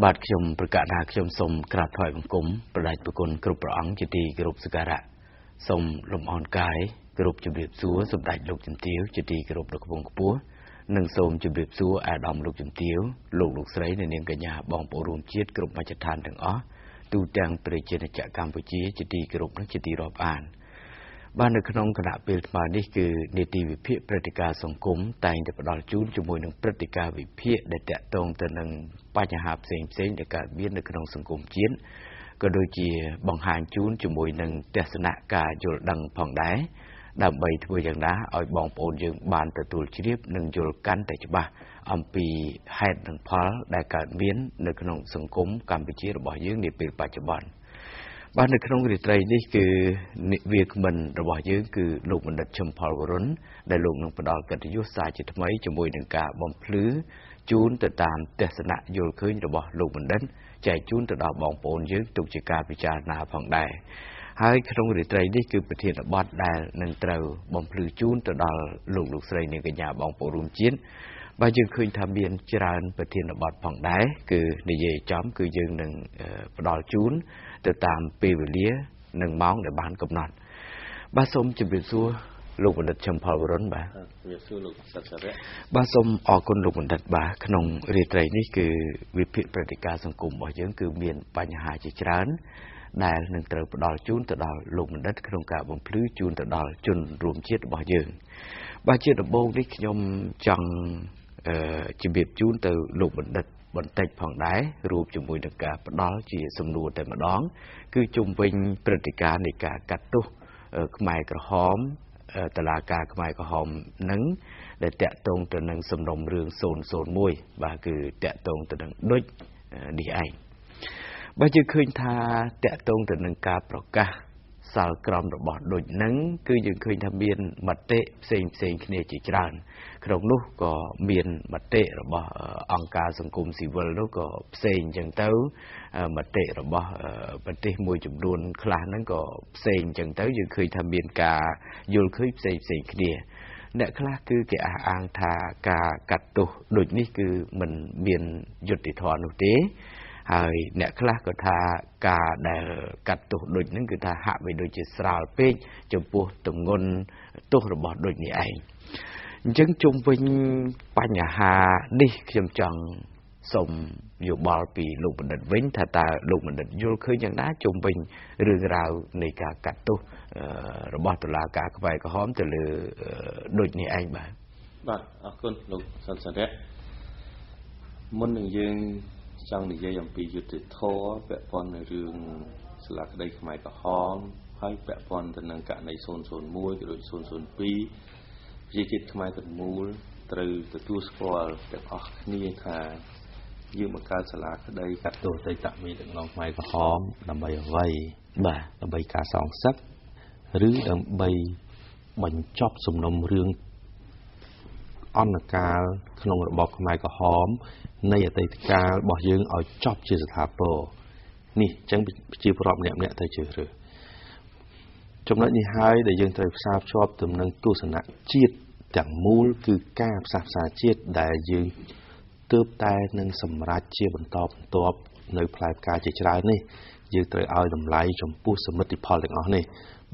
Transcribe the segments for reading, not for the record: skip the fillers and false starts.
าดขยมประกาศหาขยมสมกราบถอยบังคมประดาประกุลกรุบประอังจิตีกรุบสการะสมลมอ่อนกายกรุบจุบเรียบซัวสมดัยลูกจิมเตียวจิตีกรุบดอกกระพงกระปัวหนึ่งสมจุบเรียบซัวอาดอมลูกจิมเตียวลูกใส่ในเนียงกัญญาบองปรวมเชียดกรุบมาจัดทานถึงอ๋อตูแตงประเจนจากกัมพูชีจิตีกรุบนักจิตีรอบอ่านบ้านในขนมขณะเปิดมานี่คือเนติวิพิปฏิกาสังคมแต่งแต่ประดอลจูนจมูกหนึ่งปฏิกาวิพิได้แตะตรงแต่หนึ่งปัญหาเสียงในการเบียนในขนมสังคมจีนก็โดยจีบังหารจูนจมูกหนึ่งเทศนาการโยดังผ่องได้ดำใบทวีอย่างนั้นเอาบองโอนยังบานแต่ตัวชีวิตหนึ่งโยกันแต่ฉบับอัมปีให้หนึ่งพอได้การเบียนในขนมสังคมกัมพูชีระบอบยืงในปีปัจจุบันบ้านในขนมกรีไตรนี่คือเวียกมันระบอบยืงคือลูกมันดัดชมพอลรุนได้ลงหนึ่งประดอกันที่ยุทธศาสตร์จิตไม้จมูกหนึ่งกาบอมพลื้จูนแต่ตามเทศนาโยนคืนระบอบลูกมันดันใจจูนแต่ดอกบองโอนยืงตุกจิกาพิจารณาผ่องได้ให้ขนมกรีไตรนี่คือประเทศระบอบได้หนึ่งเตาบอมพลื้จูนแต่ดอกลูกใส่ในกัญญาบองโปรุมจีนบางยังเคยทำเบียนจราประเทศระบอบผ่องได้คือในเย่จอมคือยืงหนึ่งประดอจูนแต่ตามปีเวลียหนึ่งม้องในบ้านกำนัดบ้านสมจะเป็นซัวลูกบันดัดชมพอร้อนบ่าบ้านสมออกคนลูกบันดัดบ่าขนมเรียไตรนี่คือวิพิปฏิการสังคมบ่เยอะคือเมียนปัญหาจิตร้านได้หนึ่งเติบดอลจูนแต่ดอลลูกบันดัดขนมกาบงพลื้จูนแต่ดอลจนรวมเช็ดบ่เยอะบ้านเช็ดโบนี่ขยมจังจิบีบจูนแต่ลูกบันดัดบนเต็กผ่องได้รูปจมูกดังกาปđó chỉ sum nuaแต่มาดองคือจุ่มวิญปฏิการในการกัดตุขมายกระหอมตลาดกาขมายกระหอมนังได้แตะตรงตัวนังสมรมเรื่องโซนมวยบ่าคือแตะตรงตัวนังด้วยดีไอบ่าจะคืนทาแตะตรงตัวนังกาประกาสารกรอมระบอดโดยนังคือยังเคยทำเบียนมัดเตะเซ็งเนี่ยจีจานขนมลูกก็เบียนมัดเตะระบอองการสังคมสิวลลูกก็เซ็งจังเต้ามัดเตะระบอมัดเตะมวยจุดดวนคลานั้นก็เซ็งจังเต้ายังเคยทำเบียนกาโยนเคยเซ็งเนี่ยเนี่ยคลาคือแกอ่างทากากัดตุโดยนี่คือมันเบียนหยุดติดทอนอุเตហើយអ្នកខ្លះក៏ថាការដែលកាត់ទោសដូចហ្នឹងគឺថាហាក់បីដូចជាស្រាលពេកចំពោះទម្ងន់ទោសរបស់ដូចនេះឯងអញ្ចឹងជុំវិញបញ្ហានេះខ្ញុំចង់សូមយោបល់ពីលោកបណ្ឌិតវិញថាតើលោកបណ្ឌិតយល់ឃើញយ៉ាងណាជុំវិញរឿងរ៉ាវនៃការកាត់ទោសរបស់តុលាការក្បែរក្រហមទៅលើដូចនេះឯងបាទអរគុណលោកសិនសិរៈមុននឹងយើងចង់និយាយអំពីយុទ្ធធម៌ពាក់ព័ន្ធនឹងរឿងស្លាកក្តីខ្មែរក្រហមហើយពាក់ព័ន្ធទៅនឹងករណី001ក៏ដូច002ប្រជាជាតិខ្មែរទាំងមូលត្រូវទទួលស្គាល់ទាំងអស់គ្នាថាយើងបង្កើតសាលាក្តីកាត់ទោសអតីតមេដឹកនាំខ្មែរក្រហមដើម្បីអ្វីបាទដើម្បីការសងសឹកឬដើម្បីបញ្ចប់សំណុំរឿងអន្តរកាលក្នុងរបបខ្មែរក្រហមនៃអតីតកាលរបស់យើងឲ្យចប់ជាស្ថាពរនេះអញ្ចឹងជាប្រវត្តិម្នាក់ទៅជ្រើសរើសចំណុចនេះហើយដែលយើងត្រូវផ្សារភ្ជាប់ទៅនឹងទស្សនៈជាតិទាំងមូលគឺការផ្សះផ្សាជាតិដែលយើងទើបតែនឹងសម្រេចជាបន្តបន្ទាប់នៅផ្លែផ្កាជាច្រើននេះយើងត្រូវឲ្យតម្លៃចំពោះសមិទ្ធផលទាំងអស់នេះ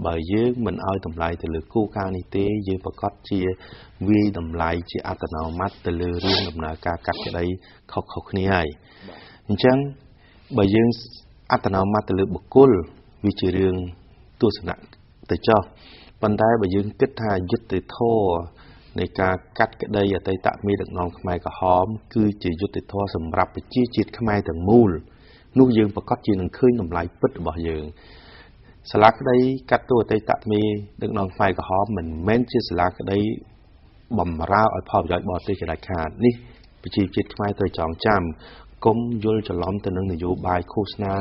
បើយើងមិនឲ្យតម្លៃទៅលើគោលការណ៍នេះទេយើងប្រកាសជាវាយតម្លៃជាអត្តនោម័តទៅលើរឿងដំណើរការកាត់ក្តីខុសគ្នាហើយអញ្ចឹងបើយើងអត្តនោម័តទៅលើបុគ្គលវាជារឿងទស្សនៈទៅចោះប៉ុន្តែបើយើងគិតថាយុត្តិធម៌នៃការកាត់ក្តីអតីតមេដឹកនាំខ្មែរក្រហមគឺជាយុត្តិធម៌សម្រាប់ប្រជាជាតិខ្មែរទាំងមូលនោះយើងប្រកាសជានឹងឃើញតម្លៃពិតរបស់យើងសាលាក្តីកាត់ទោសអតីតមេដឹកនាំខ្មែរក្រហមមិនមែនជាសាលាក្តីបំរើឲ្យផលប្រយោជន៍បរទេសជាដាច់ខាតនេះប្រជាជាតិខ្មែរត្រូវចងចាំកុំយល់ច្រឡំទៅនឹងនយោបាយឃោសនា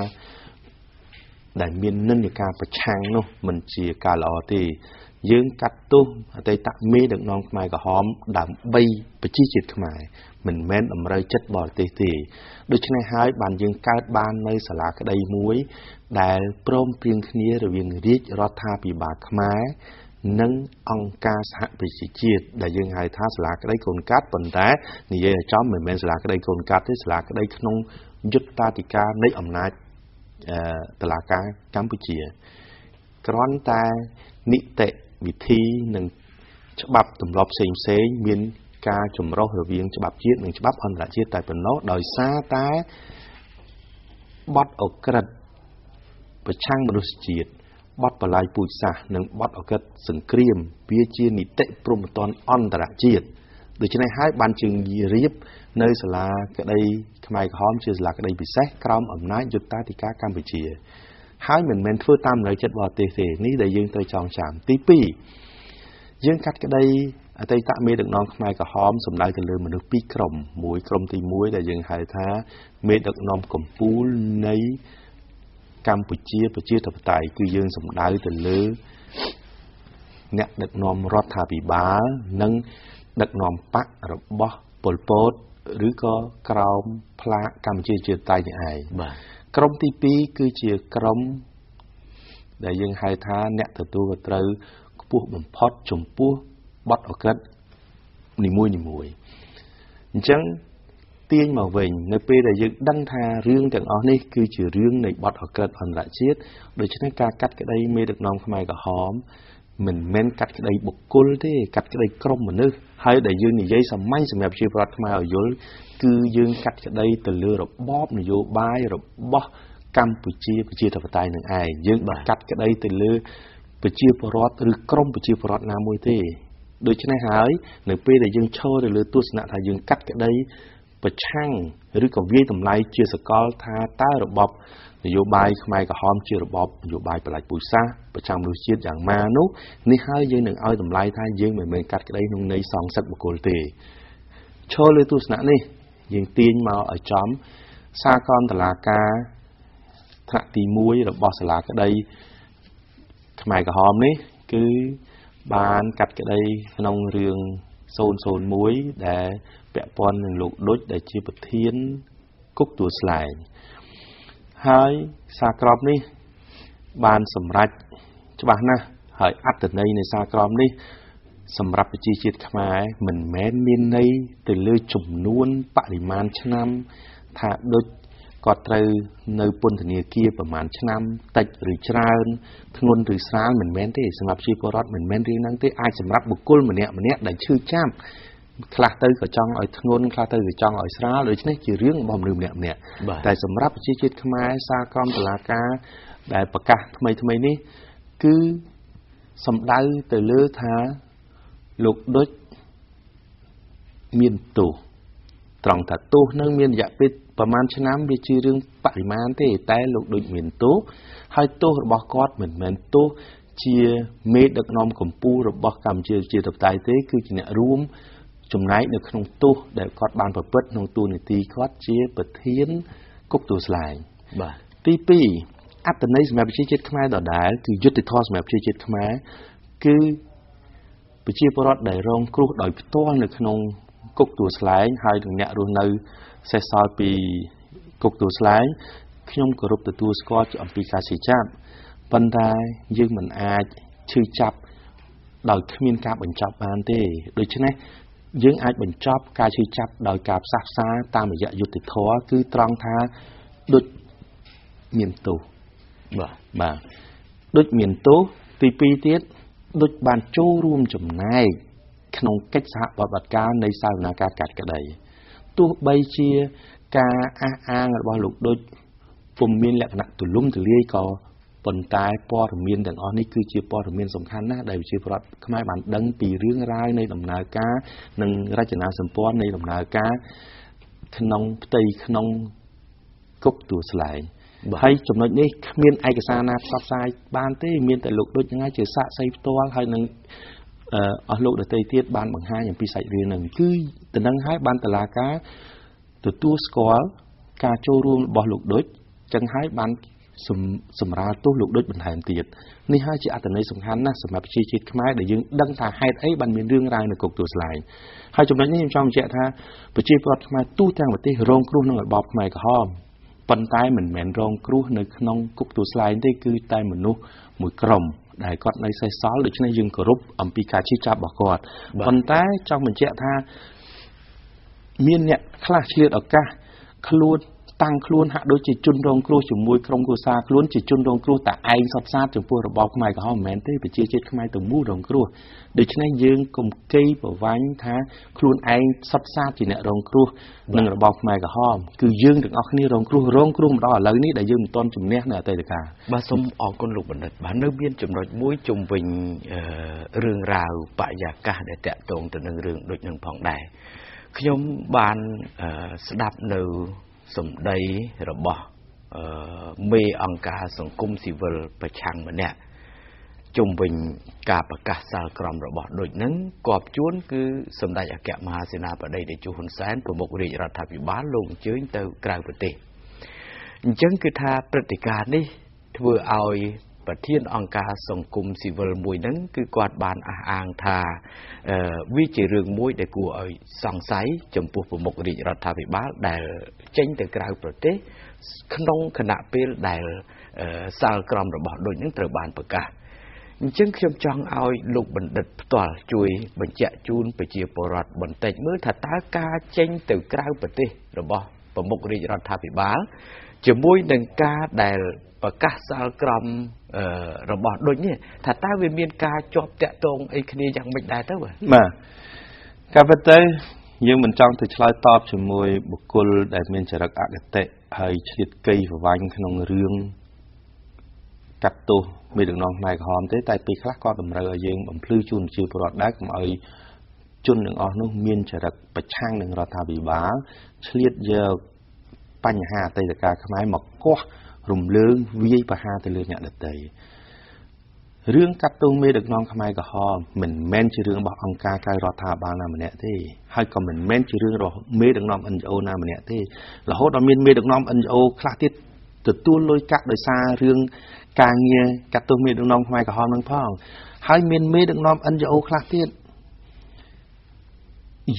ដែលមាននិន្នាការប្រឆាំងនោះមិនជាការល្អទេយើងកាត់ទោសអតីតមេដឹកនាំខ្មែរក្រហមដើម្បីប្រជាជាតិខ្មែរមិនមែនតម្រូវចិត្តបរទេសទេដូច្នេះហើយបានយើងកើតបាននៅសាលាក្តីមួយដែលព្រមព្រៀងគ្នារវាងរាជរដ្ឋាភិបាលខ្មែរនិងអង្គការសហប្រជាជាតិដែលយើងហៅថាសាលាក្តីកូនកាត់ប៉ុន្តែនិយាយឲ្យចំមិនមែនសាលាក្តីកូនកាត់ទេសាលាក្តីក្នុង យុទ្ធតាធិការនៃអំណាចតុលាការកម្ពុជាគ្រាន់តែនីតិវិធីនិងច្បាប់ទម្លាប់ផ្សេងមានការចម្រុះរវាងច្បាប់ជាតិនិងច្បាប់អន្តរជាតិតែប៉ុណ្ណោះដោយសារតែបទអក្រិតប្រឆាំងមនុស្សជាតិបទបលាយពូជសាសន៍និងបទអក្រិតសង្គ្រាមវាជានីតិព្រហ្មទណ្ឌអន្តរជាតិដូច្នេះហើយបានជើងរៀបនៅសាលាក្តីខ្មែរក្រហមជាសាលាក្តីពិសេសក្រោមអំណាចយុត្តាធិការកម្ពុជាហើយមិនមែនធ្វើតាមនៅចិត្តបរទេសទេនេះដែលយើងត្រូវចងចាំទី2យើងកាត់ក្តីអតីតមេដឹកនាំខ្មែរក្រហមសម្ដៅទៅលើមនុស្ស2ក្រុមមួយក្រុមទី1ដែលយើងហៅថាមេដឹកនាំកម្ពុជានៃកម្ពុជាប្រជាធិបតេយ្យគឺយើងសម្ដៅទៅលើអ្នកដឹកនាំរដ្ឋាភិបាលនិងដឹកនាំបករបស់ប៉ុលពតឬក៏ក្រោមផ្លាកកម្ពុជាជាតៃនេះឯងបាទក្រុមទី2គឺជាក្រុមដែលយើងហៅថាអ្នកទទួលខុសត្រូវខ្ពស់បំផុតចំពោះបទអក្រិតនីមួយអញ្ចឹងទាញមកវិញនៅពេលដែលយើងដឹងថារឿងទាំងអស់នេះគឺជារឿងនៃបទអក្រិតអន្តរជាតិដូច្នេះការកាត់ក្តីមេដឹកនាំខ្មែរក្រហមមិនមែនកាត់ក្តីបុគ្គលទេកាត់ក្តីក្រុមមនុស្សហើយដែលយើងនិយាយសម្រាប់ប្រជាពលរដ្ឋខ្មែរឲ្យយល់គឺយើងកាត់ក្តីទៅលើរបបនយោបាយរបស់កម្ពុជាប្រជាធិបតេយ្យនឹងឯងយើងមិនកាត់ក្តីទៅលើប្រជាពលរដ្ឋឬក្រុមប្រជាពលរដ្ឋណាមួយទេដូច្នេះហើយនៅពេលដែលយើងឈរទៅលើទស្សនៈថាយើងកាត់ក្តីប្រឆាំងឬក៏វាយតម្លៃជាសកលថាតើរបបនយោបាយខ្មែរក្រហមជារបបនយោបាយបលាយពូជសាសន៍ប្រឆាំងមនុស្សជាតិយ៉ាងម៉ានោះនេះហើយយើងនឹងឲ្យតម្លៃថាយើងមិនមែនកាត់ក្តីក្នុងន័យសងសឹកបុគ្គលទេឈរលើទស្សនៈនេះយើងទាញមកឲ្យចំសារក្រមតុលាការថ្នាក់ទី1របស់សាលាក្តីខ្មែរក្រហមនេះគឺបានកាត់ក្តីក្នុងរឿង001ដែលពាក់ព័ន្ធនឹងលោកឌុចដែលជាប្រធានគុកទួលស្លែងហើយសារក្រមនេះបានសម្រេចច្បាស់ណាស់ហើយអត្ថន័យនៃសារក្រមនេះសម្រាប់ប្រជាជាតិខ្មែរមិនមែនមានន័យទៅលើចំនួនបរិមាណឆ្នាំថាដូចគាត់ត្រូវនៅពន្ធនាគារប្រមាណឆ្នាំតិចឬច្រើនធ្ងន់ឬស្រាលមិនមែនទេសម្រាប់ប្រជាពលរដ្ឋមិនមែនរឿងហ្នឹងទេអាចសម្រាប់បុគ្គលម្នាក់ដែលឈឺចាប់ខ្លះទៅក៏ចង់ឲ្យធ្ងន់ខ្លះទៅក៏ចង់ឲ្យស្រាលដូច្នេះជារឿងរបស់មនុស្សម្នាក់តែសម្រាប់ប្រជាជាតិខ្មែរសារក្រមតុលាការដែលប្រកាសថ្មីនេះគឺសំដៅទៅលើថាលោកឌុចមានទោសត្រង់ថាទោសនឹងមានរយៈពេលប្រហែលឆ្នាំវាជារឿងបរិមាណទេតែលោកដូចមានទោសហើយទោសរបស់គាត់មិនមែនទោសជាមេដឹកនាំកម្ពុជារបស់កម្ពុជាជាធិបតេយ្យទេគឺជាអ្នករួមចំណែកនៅក្នុងទោសដែលគាត់បានប្រព្រឹត្តក្នុងតួនាទីគាត់ជាប្រធានគុកទួលស្លែងបាទទី2អត្ថន័យសម្រាប់ប្រជាជាតិខ្មែរដដែលគឺយុត្តិធម៌សម្រាប់ប្រជាជាតិខ្មែរគឺប្រជាពលរដ្ឋដែលរងគ្រោះដោយផ្ទាល់នៅក្នុងគុកទួលស្លែងហើយនឹងអ្នករស់នៅសេសសល់ពីគុកទួលស្លែងខ្ញុំគោរពទទួលស្គាល់អំពីការឈឺចាប់ប៉ុន្តែយើងមិនអាចឈឺចាប់ដោយគ្មានការបញ្ចប់បានទេដូច្នេះយើងអាចបញ្ចប់ការឈឺចាប់ដោយការផ្សះផ្សាតាមរយៈយុត្តិធម៌គឺត្រង់ថាដូចមានទោសបាទដូចមានទោសទី2ទៀតដូចបានចូលរួមចំណែកក្នុងកិច្ចសហប្រតិបត្តិការនៃសាវនាការកាត់ក្តីទោះបីជាការអះអាងរបស់លោកដូចពុំមានលក្ខណៈទូលំទូលាយក៏ប៉ុន្តែព័ត៌មានទាំងអស់នេះគឺជាព័ត៌មានសំខាន់ណាស់ដែលប្រជាពលរដ្ឋខ្មែរបានដឹងពីរឿងរ៉ាវនៃដំណើរការនិងរចនាសម្ព័ន្ធនៃដំណើរការក្នុងផ្ទៃក្នុងគុកទួលស្លែងហើយចំណុចនេះគ្មានឯកសារណាផ្សព្វផ្សាយបានទេមានតែលោកដូចហ្នឹងជាសាក្សីផ្ទាល់ហើយនឹងអស់លោកដទៃទៀតបានបង្ហាញអំពីសាច់រឿងហ្នឹងគឺតំណឹងហើយបានតឡាការទទួលស្គាល់ការចូលរួមរបស់លោកដូចចឹងហើយបានសម្រាលទោសលោកដូចបន្ថែមទៀតនេះហើយជាអត្ថន័យសំខាន់ណាស់សម្រាប់ប្រជាជាតិខ្មែរដែលយើងដឹងថាហេតុអីបានមានរឿងរ៉ាវនៅគុកទួលស្លែងហើយចំណុចនេះខ្ញុំចង់បញ្ជាក់ថាប្រជាពលរដ្ឋខ្មែរទូទាំងប្រទេសរងគ្រោះនឹងរបបខ្មែរក្រហមប៉ុន្តែមិនមែនរងគ្រោះនៅក្នុងគុកទួលស្លែងទេគឺតែមនុស្សមួយក្រុមដែលគាត់នៅសេសសល់ដូច្នេះយើងគោរពអំពីការជិះចាប់របស់គាត់ប៉ុន្តែចង់បញ្ជាក់ថាមានអ្នកខ្លះឆ្លៀតឱកាសខ្លួន tăng luôn hạ đôi chỉ chun rong cua chỉ mùi không cua xa luôn chỉ chun rong cua tại ai sắp sát trong pua rồi bọc mai có họ mến thế bị chia chết mai từ mũ rong cua để cho nên dương cùng cây bảo vánh thá luôn ai sắp sát chỉ nè rong cua nâng rồi bọc mai có họ cứ dương được ở khi rong cua mà đó là lấy để dương tôn chùm nét nè tây được cả ba sông ở con lục bản đất bán nước biên chùm rồi mũi chùm bình rừng rào bãi giả cả để tẹt tồn từ nâng rừng đôi nâng phong đài khi ông ban đạp nởสมได้ระบเมอังกาสังคมสิวิลประชังมันเนี่ยจงเป็นการประกาศสารกรรมระบโดยนั้นกอบจวนคือสมได้อากาศมหาเสนาบดีได้จูหุนแสนประมุขริรัฐบิบาลลงเชื้อเตอกลางประเทศจังคือท่าปฏิการนี้เพื่อเอาประเทศอังกาสังคมสิวิลมวยนั้นคือกวาดบานอ่างท่าวิจิเรื่องมวยได้กูเอาสังไสจมปูประมุขริรัฐบิบาลได้เจ้งแต่กลางประเทศขนมขณะเป็นได้สารกรรมระบโดยนั้นตระบานประกาศจึงเชื่อมจังเอาลูกบันดัดตัวช่วยบรรเจจูนไปเจียปรัดบนเตจเมื่อถัดตากาเจ้งแต่กลางประเทศระบประมุขริรัฐบิบาลจะมวยหนึ่งกาได้ประกาศสารกรรมระบโดยนี้ถ้าตาเวียนเมียนกาจบแตะตรงไอ้คดียังไม่ได้เท่าไหร่มาการประเทศยังมันจังติดลายตอบจมวยบุคคลได้เมียนจรักอากาศให้ชีวิตเกย์วันขนมเรื่องกัดตัวมีดึงน้องนายหอมแต่แต่ปีคลาก็กำเริบยังบ่มพลื้จุนชื่อปลอดได้กับไอ้จุนหนึ่งออกนู้เมียนจรักประช่างหนึ่งรัฐบิบาลชีวิตเยอะปัญหาแต่การขมายหมกก็รุมเลื่องวิปัญหาแต่เรื่องเนี่ยเตยเรื่องกัดตัวมีดึกน้องขมายกับฮอเหมือนแม่นชื่อเรื่องบอกองค์การการรัฐบาลนั่นเนี่ยที่ให้ก็เหมือนแม่นชื่อเรื่องเรามีดึกน้องอันโอนั่นเนี่ยที่เราโหดเรามีดึกน้องอันโอคลาสที่ตัวตัวลอยกัดโดยซาเรื่องการเงียกัดตัวมีดึกน้องขมายกับฮอนั่งพ่อให้มีดึกน้องอันโอคลาสที่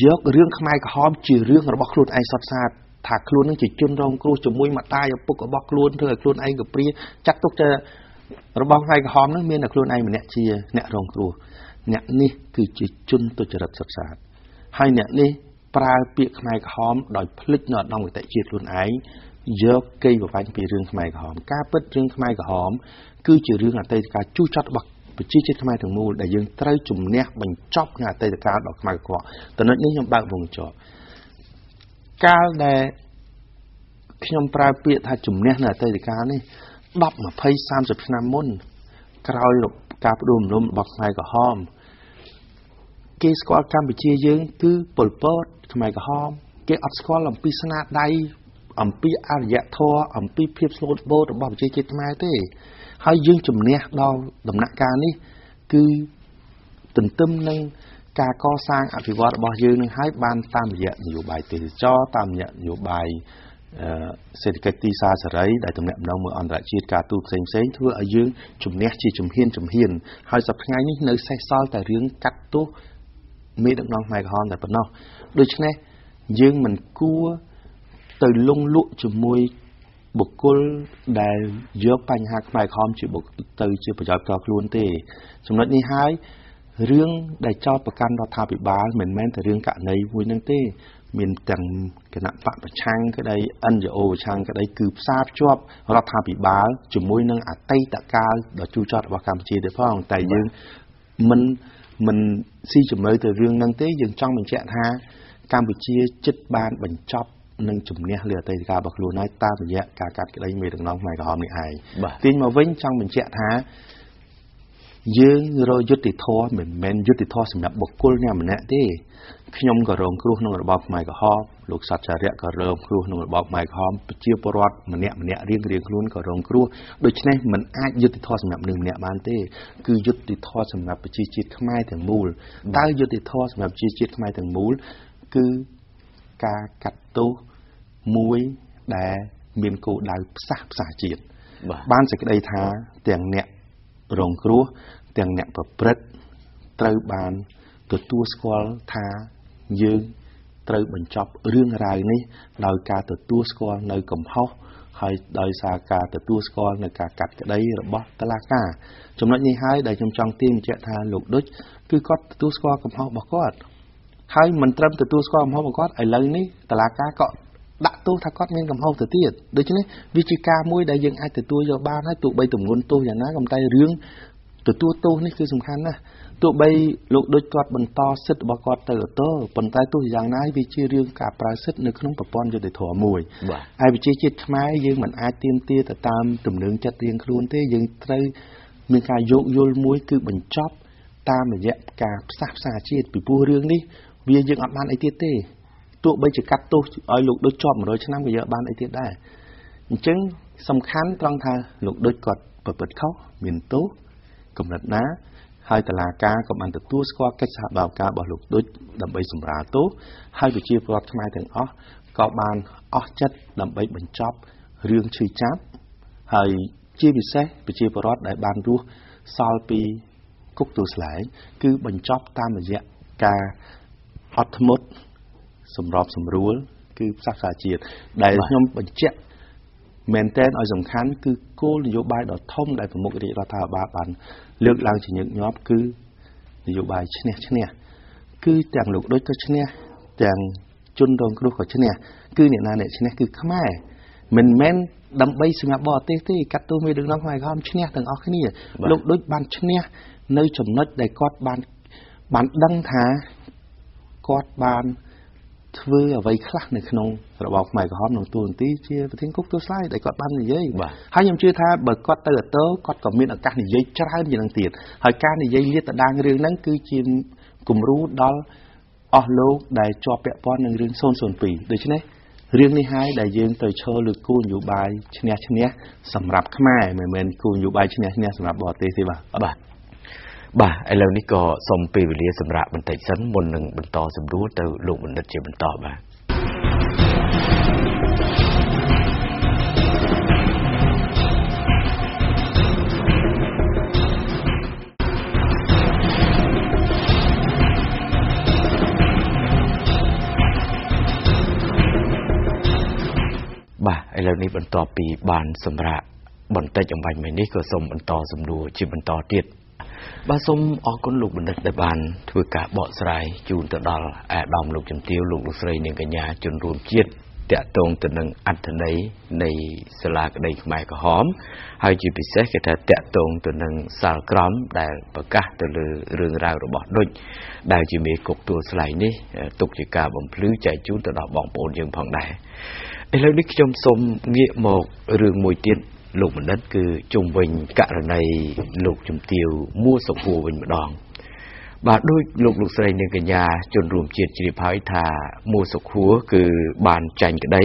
ยกเรื่องขมายกับฮอชื่อเรื่องเราบอกครูไอซับซาถ้าครูนั่งจิตจุนรองครูจมุยมาตายปุกกับบอกครูเธอครูไอกับปรีจักตุกจะเราบอกใครกับหอมนั่งเมียนครูไอมันเนี่ยเชียเนี่ยรองครูเนี่ยนี่คือจิตจุนตุจริตสับสาให้เนี่ยนี่ปลายเปียกขมายกับหอมโดยพลิกหนอดน้องกับแต่จิตครูไอเยอะเกย์แบบไปปีเรื่องขมายกับหอมกล้าเปิดเรื่องขมายกับหอมคือจิตเรื่องอะไรการจู้จัดบักไปชี้จิตขมายถึงมูลแต่ยังไตรจุ่มเนี่ยมันจอบงานแต่การดอกขมายกับแต่นั้นนี่ยังบางวงจรการได้ขยมปลายเปียกถ้าจุ่มเนี่ยแต่การนี่ดับมาเพย์30 น้ำมุ่นกลายหลบกาบดุมลมบอกไงกับหอมเกสกอลการไปเชียยืงคือปลปอดทำไมกับหอมเกออสกอลลำปีสนาได้อัมปีอารยะทัวอัมปีเพียบสโลดโบดบอกเชียจิตมาเต้ให้ยืงจุ่มเนี่ยเราดำหนักการนี่คือตื่นเต้นนึงการก่อสร้างอภิวัตบอกยืงนึงให้บานตามเหยะอยู่ใบตีจ่อตามเหยะอยู่ใบเศรษฐกิจที่ซาสไรได้ตำแหน่งน้องเมื่ออันตรายชีดการตูเซ็งเซ็งทั่วอายุจุ่มเนี้ยชีจุ่มเฮียนให้สับไงนี่เนื้อใส่ซอลแต่เรื่องกัดตู้มีดังน้องไม่ฮอนแต่ปนนอกโดยเฉพาะยืงมันกู้từ lung lụaจุ่มมวยบุกกุลได้เยอะปัญหาไม่ฮอนจุ่มบุกtừจุ่มประจับกับล้วนเตะสำหรับนี้ให้เรื่องได้เจ้าประกันรัฐบิบาลเหมือนแม้แต่เรื่องกะในวุ้ยนั่งเต้มีแต่ขณะปะประชังก็ได้อันจะโอประชังก็ได้คือทราบชอบรัฐบิบาลจุ่มมวยนั่งอัดไตตะการดอจูจอดว่าการจีได้พ่อของแต่ยังมันซีจุ่มเลยแต่เรื่องนั่งเต้ยังจ้องมันแฉะท่าการบุจีจิตบานบรรจบนั่งจุ่มเนี่ยเรือไตตะการบักลูน้อยตาแบบเนี้ยการกัดก็ได้มีดังน้องใหม่ก็หอมนี่ไอ้ตีนมาเว้นจ้องมันแฉะท่ายืงเรายุติทอเหมือนแมนยุติทอสำหรับบุคคลเนี่ยมันเนี่ยที่ขยมกับรองครูนงระบอบใหม่กับฮอลูกสัตว์จะเรียกกับรองครูนงระบอบใหม่กับฮอเชี่ยวปรอดมันเนี่ยเรียงครูนกับรองครูโดยเฉพาะมันอาจยุติทอสำหรับหนึ่งเนี่ยมันที่คือยุติทอสำหรับประชีจิตขมายถึงมูลใต้ยุติทอสำหรับประชีจิตขมายถึงมูลคือการกัดตู้มวยแต่เมียนกูได้สาบสาจิตบ้านจะได้ท้าเตียงเนี่ยรองครูเตียงเนี่ยประพฤติเตยบานตัวสกอลท่ายืงเตยบรรจบเรื่องรายนี้โดยการตัวสกอลในกลุ่มเขาให้โดยสาการตัวสกอลในการกัดกระไดระบบตลาดกาจำนวนนี้ให้ได้จำจังตีมเจ้าทาลูกด้วยคือก็ตัวสกอลกลุ่มเขาบอกก็ให้มันเติมตัวสกอลเขาบอกก็ไอ้เรื่องนี้ตลาดกาก็ ដាក់ទោសថាគាត់មានកំហុសទៅទៀតដូច្នេះវាជាការមួយដែលយើងអាចទទួលយកបានហើយទោះបីទម្ងន់ទោសយ៉ាងណាក៏តែរឿងទទួលទោសនេះគឺសំខាន់ណាស់ទោះបីលោកដូចគាត់បន្តសិទ្ធិរបស់គាត់ទៅឧទ្ធរប៉ុន្តែទោះយ៉ាងណាវាជារឿងការប្រើសិទ្ធិនៅក្នុងប្រព័ន្ធយុត្តិធម៌មួយហើយប្រជាជាតិខ្មែរយើងមិនអាចទាមទារទៅតាមទំនឹងចិត្តរៀងខ្លួនទេយើងត្រូវមានការយោគយល់មួយគឺបញ្ចប់តាមរយៈការផ្សះផ្សាជាតិពីព្រោះរឿងនេះវាយើងអត់បានអីទៀតទេទោះបីជាកាត់ទោសឲ្យលោកដូចជាប់100ឆ្នាំក៏យើងបានអីទៀតដែរអញ្ចឹងសំខាន់ត្រង់ថាលោកដូចគាត់ប្រព្រឹត្តខុសមានទោសកម្រិតណាហើយតុលាការក៏បានទទួលស្គាល់កិច្ចសហប្រតិបត្តិការរបស់លោកដូចដើម្បីសម្រាលទោសហើយប្រជាពលរដ្ឋខ្មែរទាំងអស់ក៏បានអស់ចិត្តដើម្បីបញ្ចប់រឿងឈឺចាប់ហើយជាពិសេសប្រជាពលរដ្ឋដែលបានរស់សល់ពីគុកទួលស្លែងគឺបញ្ចប់តាមរយៈការអត់ធ្មត់សម្របសម្រួលគឺផ្សះផ្សាជាតិដែលខ្ញុំបញ្ជាក់មែនទែនឲ្យសំខាន់គឺគោលនយោបាយដ៏ធំដែលប្រមុខរាជរដ្ឋាភិបាលបានលើកឡើងជាញឹកញាប់គឺនយោបាយឈ្នះឈ្នះគឺទាំងលោកដូចក៏ឈ្នះទាំងជនរងគ្រោះក៏ឈ្នះគឺអ្នកណាអ្នកឈ្នះគឺខ្មែរមិនមែនដើម្បីសម្រាប់បរទេសទេកាត់ទោសមេដឹកនាំខ្មែរក្រហមឈ្នះទាំងអស់គ្នាលោកដូចបានឈ្នះនៅចំណុចដែលគាត់បានដឹងថាគាត់បានធ្វើអ្វីខ្លះនៅក្នុងរបបខ្មែរក្រហមក្នុងទូនទីជាប្រធានគុកទួលស្លែងដែលគាត់បាននិយាយហើយខ្ញុំជឿថាបើគាត់ទៅឧទ្ធរគាត់ក៏មានឱកាសនិយាយច្រើនជាងនឹងទៀតហើយការនិយាយលាតត្រដាងរឿងហ្នឹងគឺជាគំរូដល់អស់លោកដែលជាប់ពាក់ព័ន្ធនឹងរឿង002ដូច្នេះរឿងនេះហើយដែលយើងត្រូវឈរលើគោលនយោបាយឈ្នះឈ្នះសម្រាប់ខ្មែរមិនមែនគោលនយោបាយឈ្នះឈ្នះសម្រាប់បរទេសទេបាទឥឡូវនេះក៏សូមពេលវេលាសម្រាប់បន្តិចសិនមុននឹងបន្តសម្រួលទៅលោកបណ្ឌិតជាបន្តបាទឥឡូវនេះបន្ទាប់ពីបានសម្រាប់បន្តិចអំបញ្ញនេះក៏សូមបន្តសម្រួលជាបន្តទៀតបាទសូមអរគុណលោកបណ្ឌិតដែលបានធ្វើការបកស្រាយជូនទៅដល់អាដាមលោកជំទាវលោកស្រីនាងកញ្ញាជនរួមជាតិតាក់ទងទៅនឹងអត្ថន័យនៃសាលាក្តីខ្មែរក្រហមហើយជាពិសេសគេថាតាក់ទងទៅនឹងសាលក្រមដែលប្រកាសទៅលើរឿងរ៉ាវរបស់ដូចដែលជាមេគុកទួលស្លែងនេះទុកជាការបំភ្លឺចែកជូនទៅដល់បងប្អូនយើងផងដែរឥឡូវនេះខ្ញុំសូមងាកមករឿងមួយទៀតលោកបណ្ឌិតគឺជុំវិញករណីលោកជំទាវមួសុខួរវិញម្ដងបាទដោយលោកស្រីនាងកញ្ញាជនរួមជាតិជ្រាបហើយថាមួសុខួរគឺបានចាញ់ក្តី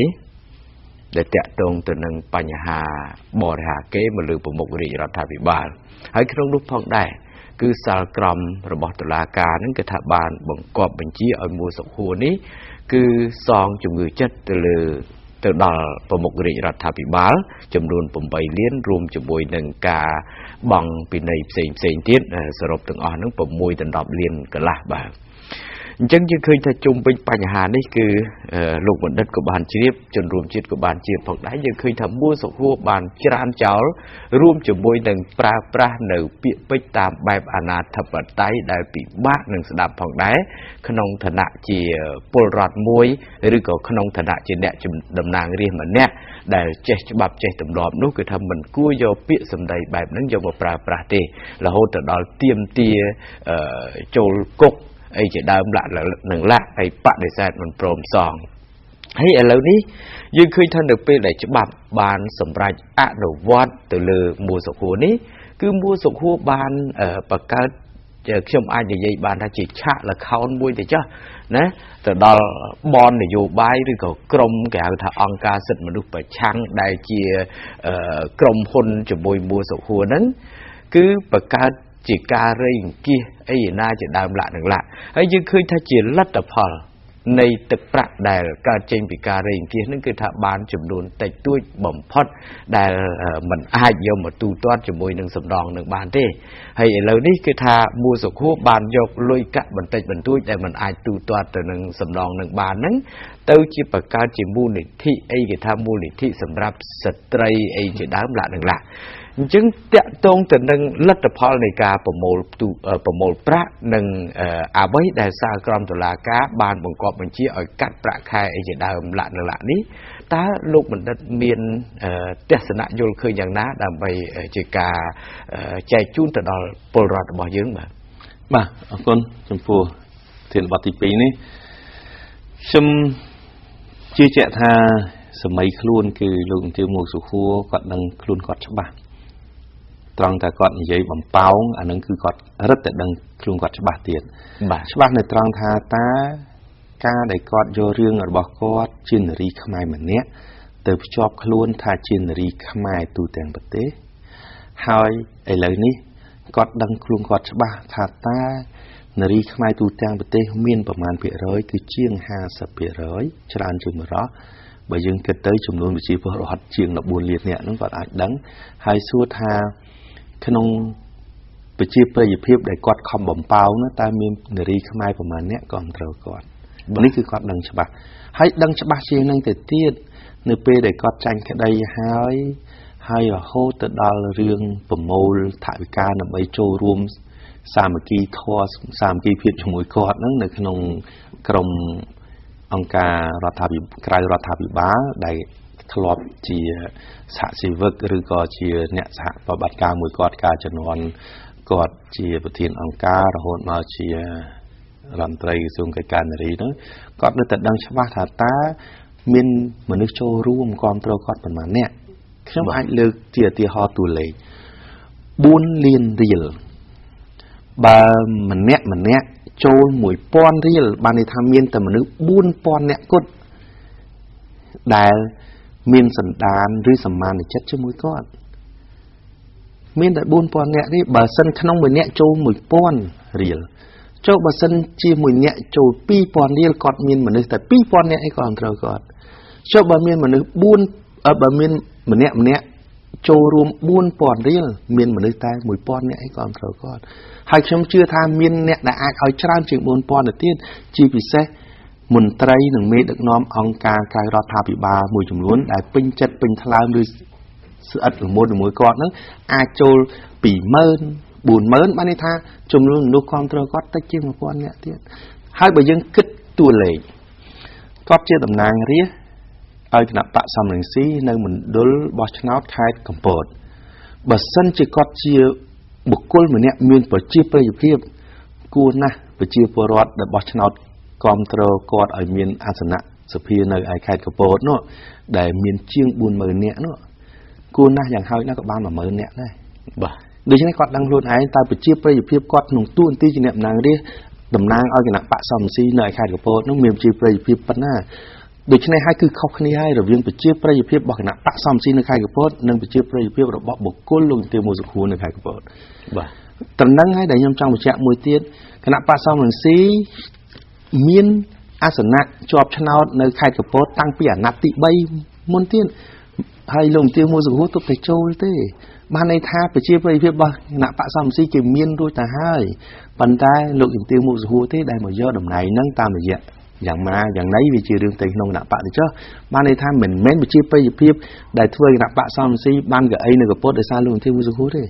ដែលតាក់ទងទៅនឹងបញ្ហាបរិហាកេរមកលើប្រមុខរាជរដ្ឋាភិបាលហើយក្នុងនោះផងដែរគឺសាលក្រមរបស់តុលាការនឹងគេថាបានបង្គាប់បញ្ជាឲ្យមួសុខួរនេះគឺសងជំងឺចិត្តទៅដល់ប្រមុខរាជរដ្ឋាភិបាលចំនួន8លានរួមជាមួយនឹងការបង់ពិន័យផ្សេងទៀតសរុបទាំងអស់ហ្នឹង6ដល់10លានកន្លះបាទអញ្ចឹងយើងឃើញថាជុំវិញបញ្ហានេះគឺលោកបណ្ឌិតក៏បានជ្រាបជនរួមជាតិក៏បានជ្រាបផងដែរយើងឃើញថាមួសុខួរបានច្រានចោលរួមជាមួយនឹងប្រើប្រាស់នៅពាក្យពេចន៍តាមបែបអាណាធិបតេយ្យដែលពិបាកនឹងស្ដាប់ផងដែរក្នុងឋានៈជាពលរដ្ឋមួយឬក៏ក្នុងឋានៈជាអ្នកតំណាងរាស្ត្រម្នាក់ដែលចេះច្បាប់ចេះទម្លាប់នោះគឺថាមិនគួរយកពាក្យសម្ដីបែបហ្នឹងយកមកប្រើប្រាស់ទេរហូតទៅដល់ទាមទារចូលគុកអីជាដើមនឹងហើយបដិសេធមិនព្រមសងហើយឥឡូវនេះយើងឃើញថានៅពេលដែលច្បាប់បានសម្រេចអនុវត្តទៅលើមួសុខួរនេះគឺមួសុខួរបានបង្កើតខ្ញុំអាចនិយាយបានថាជាឆាកល្ខោនមួយទៅចុះណាទៅដល់បននយោបាយឬក៏ក្រុមគេហៅថាអង្គការសិទ្ធិមនុស្សប្រឆាំងដែលជាក្រុមហ៊ុនជាមួយមួសុខួរហ្នឹងគឺបង្កើតជាការរៃអង្គាសអីណាជាដើមនឹងហើយយើងឃើញថាជាលទ្ធផលនៃទឹកប្រាក់ដែលកើតចេញពីការរៃអង្គាសហ្នឹងគឺថាបានចំនួនតិចតួចបំផុតដែលมันអាចយកមកទូទាត់ជាមួយនឹងសំដងនឹងបានទេហើយឥឡូវនេះគឺថាមួសុខួរបានយកលុយកាក់បន្តិចបន្តួចដែលมันអាចទូទាត់ទៅនឹងសំដងនឹងបានហ្នឹងទៅជាបង្កើតជាមូលនិធិអីគេថាមូលនិធិសម្រាប់ស្ត្រីអីជាដើមនឹង จึงจะตรงแต่หนึ่งลัทธิพลในการประมวลประหนึ่งอาไว้ได้สร้างกรมตุลาการบานบังกอบบัญชีเอากัดประคายไอ้เจดามละนั่นละนี้ตาลูกมันเมียนเทศนาโยลคืออย่างนั้นดำไปจิกาใจจุนแต่ดอลปลอดบ่อยืงบ่คนชมพูเทียนบัติปีนี้ชมชื่อเจ้าท่าสมัยครูนคือลุงเทียมมูสุขัวกอดดังครูนกอดฉบับตรองแต่กอดใหญ่บ่มเป้าอันนั้นคือกอดรัดแต่ดังครูนกอดฉบับเตียนฉบับในตรองท่าตากาได้กอดโยเรื่องบอกกอดจินรีขมายเหมือนเนี้ยเติบชอบครูนท่าจินรีขมายตูแต่งประเทศหายไอ้เลยนี้กอดดังครูนกอดฉบับท่าตานรีขมายตูแต่งประเทศมีนประมาณเพียร้อยคือเชียง50เพียร้อยชราญจุมร้อบ่ยังเกิดเตยจำนวนวิชีพรหัสเชียงนับบุญเลียดเนี่ยนั่นก็อาจดังหายสู้ทาขนมไปชีพประยุทธ์เพียบได้กอดคำบ่มเปล่านะตามีนรีขมายประมาณเนี้ยก่อนเราก่อนนี่คือกอดดังฉบับให้ดังฉบับเชียงนั่งแต่เตี้ยในเปได้กอดจังแค่ใดให้โฮตดาลเรื่องประโมลถ่ายการนำไปโจรวมสามกีทอสามกีเพียรชมวยกอดนั่งในขนมกรมองการรัฐบิกลายรัฐบิบาได้ทลอบเจียสหชีวกหรือก็เจียเนี่ยสหปฏิบัติการมวยกอดการจำนวนกอดเจียประเทศองการโหดมาเจียรันตรีส่งการอะไรนั้นกอดในแต่ดังชวาถาตามินมนุษย์โจร่วมกองตัวกอดประมาณเนี่ยขึ้นมาเลือกเจียตีฮอตูเลยบุญเรียนเรียลบามันเนี่ยโจมวยป้อนเรียลบานในทำเมียนแต่มนุษย์บุญป้อนเนี่ยก็ได้เมียนสันดานหรือสัมมาในจัดชั่วมวยก้อนเมียนแต่บุญป้อนเนี่ยที่บาสันขนมเหมือนเนี่ยโจมวยป้อนเรียลโจบาสันจีมวยเนี่ยโจปีป้อนเรียลกอดเมียนมนุษย์แต่ปีป้อนเนี่ยไอ้ก่อนเราก่อนโจบาเมียนมนุษย์บุญบาเมียนเหมือนเนี่ยโจรวมบุญป้อนเรียลเมียนมนุษย์แต่มวยป้อนเนี่ยไอ้ก่อนเราก่อนหากชมเชื่อทางมินเนี่ยได้อาจเอาชราจึงบนปอนเตียนจีพิเศษมุนไตรหนึ่งเมตรน้อมองการกายรัฐาภิบาลมวยจำนวนได้เป็นจัดเป็นทลายด้วยเสืออัดหรือมวยมวยกอดนั้นอาโจปีเมินบุญเมินมาในท่าจำนวนลูกความตรก็ตัดจิ้มปอนเนี่ยเตียนให้ไปยังคิดตัวเลยก็เชื่อตำนานเรียเอาขณะปะสามหนึ่งซีในเหมือนดลบอชนาท์ไทยกัมพูชาบัดสั้นจะก็เชื่อบุคคลเหมือนเนี่ยมีนปจีประยุทธ์เรียบกูนะปจีปรอดแต่บอชนาท์กอมตรกอดไอมีนอาสนะสเพียในไอไข่กระโปดเนาะแต่มีนเชียงบุญเหมือนเนี่ยเนาะกูนะอย่างเฮานักบ้านมาเหมือนเนี่ยได้บ่โดยเฉพาะกอดดังรุ่นไอตายปจีประยุทธ์เรียบกอดหนุ่มตู้นตีจีเนี่ยนางเรียดำนางเอาขณะปะสมซีในไอไข่กระโปดน้องมีปจีประยุทธ์เรียบปนหน้าโดยเฉพาะให้คือเขาคณีให้เราเรียนปจีประยุทธ์เรียบบอกขณะปะสมซีในไข่กระโปดนั่งปจีประยุทธ์เรียบเราบอกบุคคลลงเตียมูสคูในไข่กระโปดบ่ตอนนั้นให้ได้ยำจังวิจัยมวยเตี้ยขณะปะสมซีมีนอาสนะจอบชนะในไข่กระโปดตั้งเปียนัดติใบมนเตี้ยให้ลงเตียมูสคูตุกไปโจลเต้บ้านในท่าไปเชี่ยวไปเพียบบ่ขณะปะสมซีเก็บมีนด้วยแต่ให้ปันได้ลงเตียมูสคูเต้ได้หมดยอดดำไหนนั่งตามเลยอย่างมาอย่างไหนวิจิเรื่องตีนงหนักปะดิเจ้าบ้านในท่าเหม็นเม้นไปเชี่ยวไปเพียบได้ถ้วยหนักปะสมซีบ้านกับไอ้ในกระโปดได้ซาลงเตียมูสคูเต้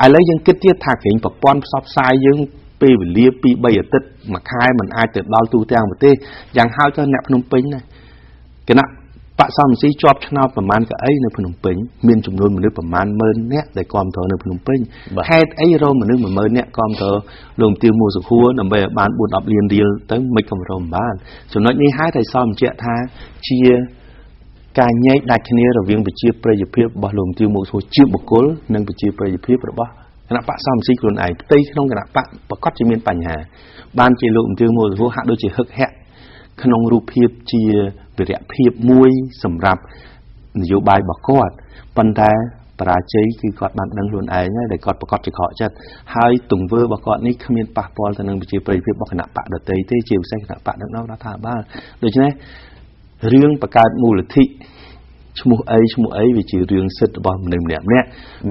อะไรยังคิดที่ถากเห็นปะป้อนซอบไซยังปีวิเลียปีใบติดมาคายมันอายเติบดาวตูเตียงหมดเต้อย่างห้าวเจ้าแนบพนมปิงนะขณะปะสามสีจอบชนะประมาณกับไอ้ในพนมปิงมีจำนวนมนุษย์ประมาณเมินเนี่ยได้กอมเธอในพนมปิงแค่ไอ้เรามนุษย์เหมือนเมินเนี่ยกอมเธอลงเตียงมูสุขัวนำไปบ้านบุญอับเรียนเดียวตั้งไม่กำรมบ้านส่วนน้อยนี้ให้ไทยซ้อมเจ้าท่าเชียการย้ายดัชนีเราเวียงไปเชียประยุทธ์เพียบบอลลงตีมูสูเชียบุคคลนั่งไปเชียประยุทธ์เพียบหรือบ่ขณะปะซ้ำซีกลุ่นไอตีขนมขณะปะประกอบจะมีปัญหาบ้านเชียลงตีมูสูหักโดยเชียฮึกแฮะขนมรูปเพียบเชียเปรียบเพียบมวยสำหรับนโยบายบอกกอดปัญหาปราชัยคือกอดบ้านนั่งลุ่นไอเนี่ยแต่กอดประกอบจะขอจัดให้ตุ่งเวอร์บอกกอดนี้ขมิ้นปะปอลแต่นั่งไปเชียประยุทธ์เพียบบอกขณะปะเดตีเตเชียวใส่ขณะปะนั่งนอกรัฐบาลโดยเฉพาะเรื่องประกาศมูลธิชั่วโมงไอ้วิจิเรื่องสิทธิ์บอมหนึ่งเนี่ย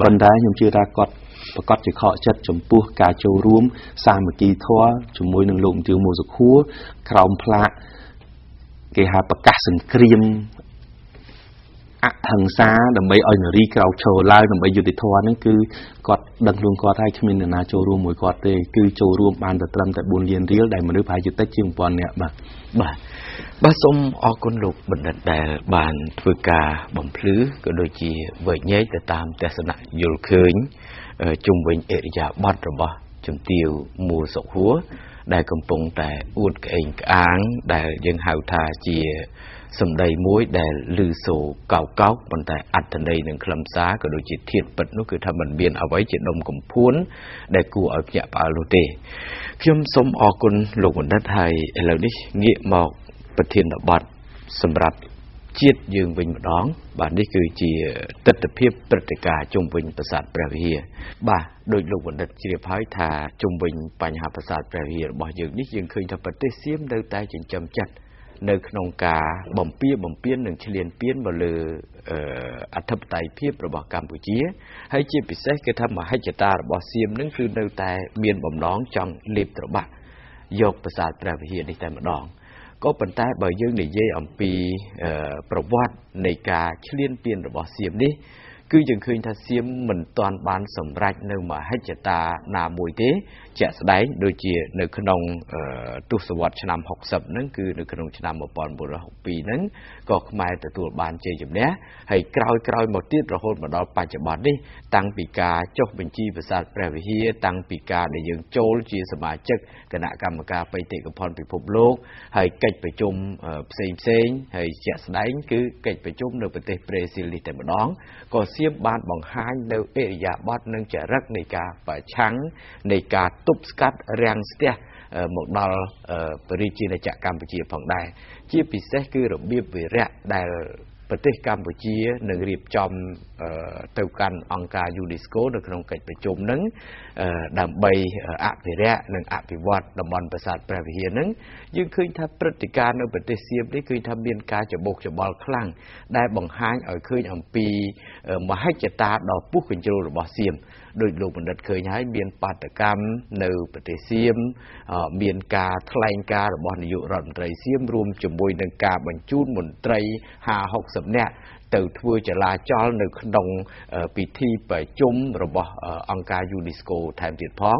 บรรดายังเชื่อรักกอดประกอบจะขอจัดจมปูกาโจรวมสามกีทัวจมวยหนึ่งลงเตียวมูสุขัวคราวพระเกหาประกาศสังเกรียม thằng xa đầm bay ở nari cao trầu lai đầm bay du lịch thoa nên cứ quạt đằng luôn quạt hai khi mình là trầu ruộng mỗi quạt tê cứ trầu ruộng bàn từ trâm tại buôn liên riêng đại mà nước phải du tết chiêm pon nè bà sôm ở con lục bình định đại bàn vừa cả bẩm phứ có đôi chỉ với nhảy từ tamแต่สนะอยู่คืนจุ่มวิ่งเอริยาบัดระบะจุ่มติวมัวสกหัวได้กำปงแต่อุดเองอ้างได้ยังหาวทาเจียสมได้มวยได้ลือโซเก่าเก่าบนแต่อัดทันใดหนึ่งคลำซ้าก็โดยจิตเทียนปัดนั่นคือทำมันเบียนเอาไว้จิตดมกำพูนได้กูเอาเกี่ยปาโลเตพิมสมออกคนหลงบนด้านไทยเหล่านี้เงี้ยหมอกประเทศบัดสำหรับจิตยืงวิ่งร้องบ้านนี้คือจีตัดเพียบปฏิกาจงวิ่งประสาทประเวียบ่าโดยลงบนดัชจีพายทาจงวิ่งปัญหาประสาทประเวียบ่ยืงนี้ยังเคยทำปฏิเสียมเดินใต้จึงจำจัดในขนมกาบ่มเปี้ยนหนึ่งเฉลียนเปี้ยนบ่เลยอัฐปไตยเพียบระบบกัมพูชีให้จีพิเศษคือทำมาให้จตาระบบเสียมนั่นคือเดินใต้เมียนบ่มน้องจังเล็บระบะยกประสาทประเวียในแต่มาดองก็เป็นแต่บ่ยืงในเย่อมปีประวัติในการเฉลียนเปลี่ยนระบบเสียมนี้คือยังเคยทัศเสียมเหมือนตอนบานสำรักเนื้อมาให้จตานามวยเตจะแสดงโดยเจียในขนมตุสวัสดิ์ชนำ60นั่นคือในขนมชนำมาปอนบุร6ปีนั้นก็หมายแต่ตัวบานเจียจุดนี้ให้กลอยหมดที่เราโหดมาดอปัจจุบันนี้ตั้งปีกาจกบัญชีประสาทแปรวิเฮียตั้งปีกาในยังโจลจีสมาชิกคณะกรรมการไปเตะกับพรพิภพโลกให้กิจประชุมเซ็งให้จะแสดงคือกิจประชุมในประเทศบราซิลแต่มาดองก็เสียบ้านบางห้างในเอริยาบัดนั่งจะรักในการประชังในการตุบสกัดแรงเสียหมดดอลปริจินจากกัมพูชีผ่องได้ที่พิเศษคือระเบียบวิระได้ประเทศกัมพูชีหนึ่งรีบจอมเท่ากันองค์การยูนิสโกในขนมกิจประชุมนั้นดำใบอภิระหนึ่งอภิวัตดำบอลประสาทแปรวิเฮียนั้นยังเคยทำปฏิการในประเทศเซียมได้เคยทำเบียนการจะบกจะบอลคลั่งได้บังห้างเคยอัมปีมาให้จะตาดอกปุ๊กขึ้นโจรบอเซียมโดยลูกมันดัดเคยให้เบียนปาตกรรมในประเทศเซียมเบียนการทลายการบอลยุรันไตรเซียมรวมจมวยในการบรรจุมนไตร50เนี่ยtừ thưaจะลาจอลในขนมพิธีประชุมระบบองค์การยูนิสโกแทนติดพ้อง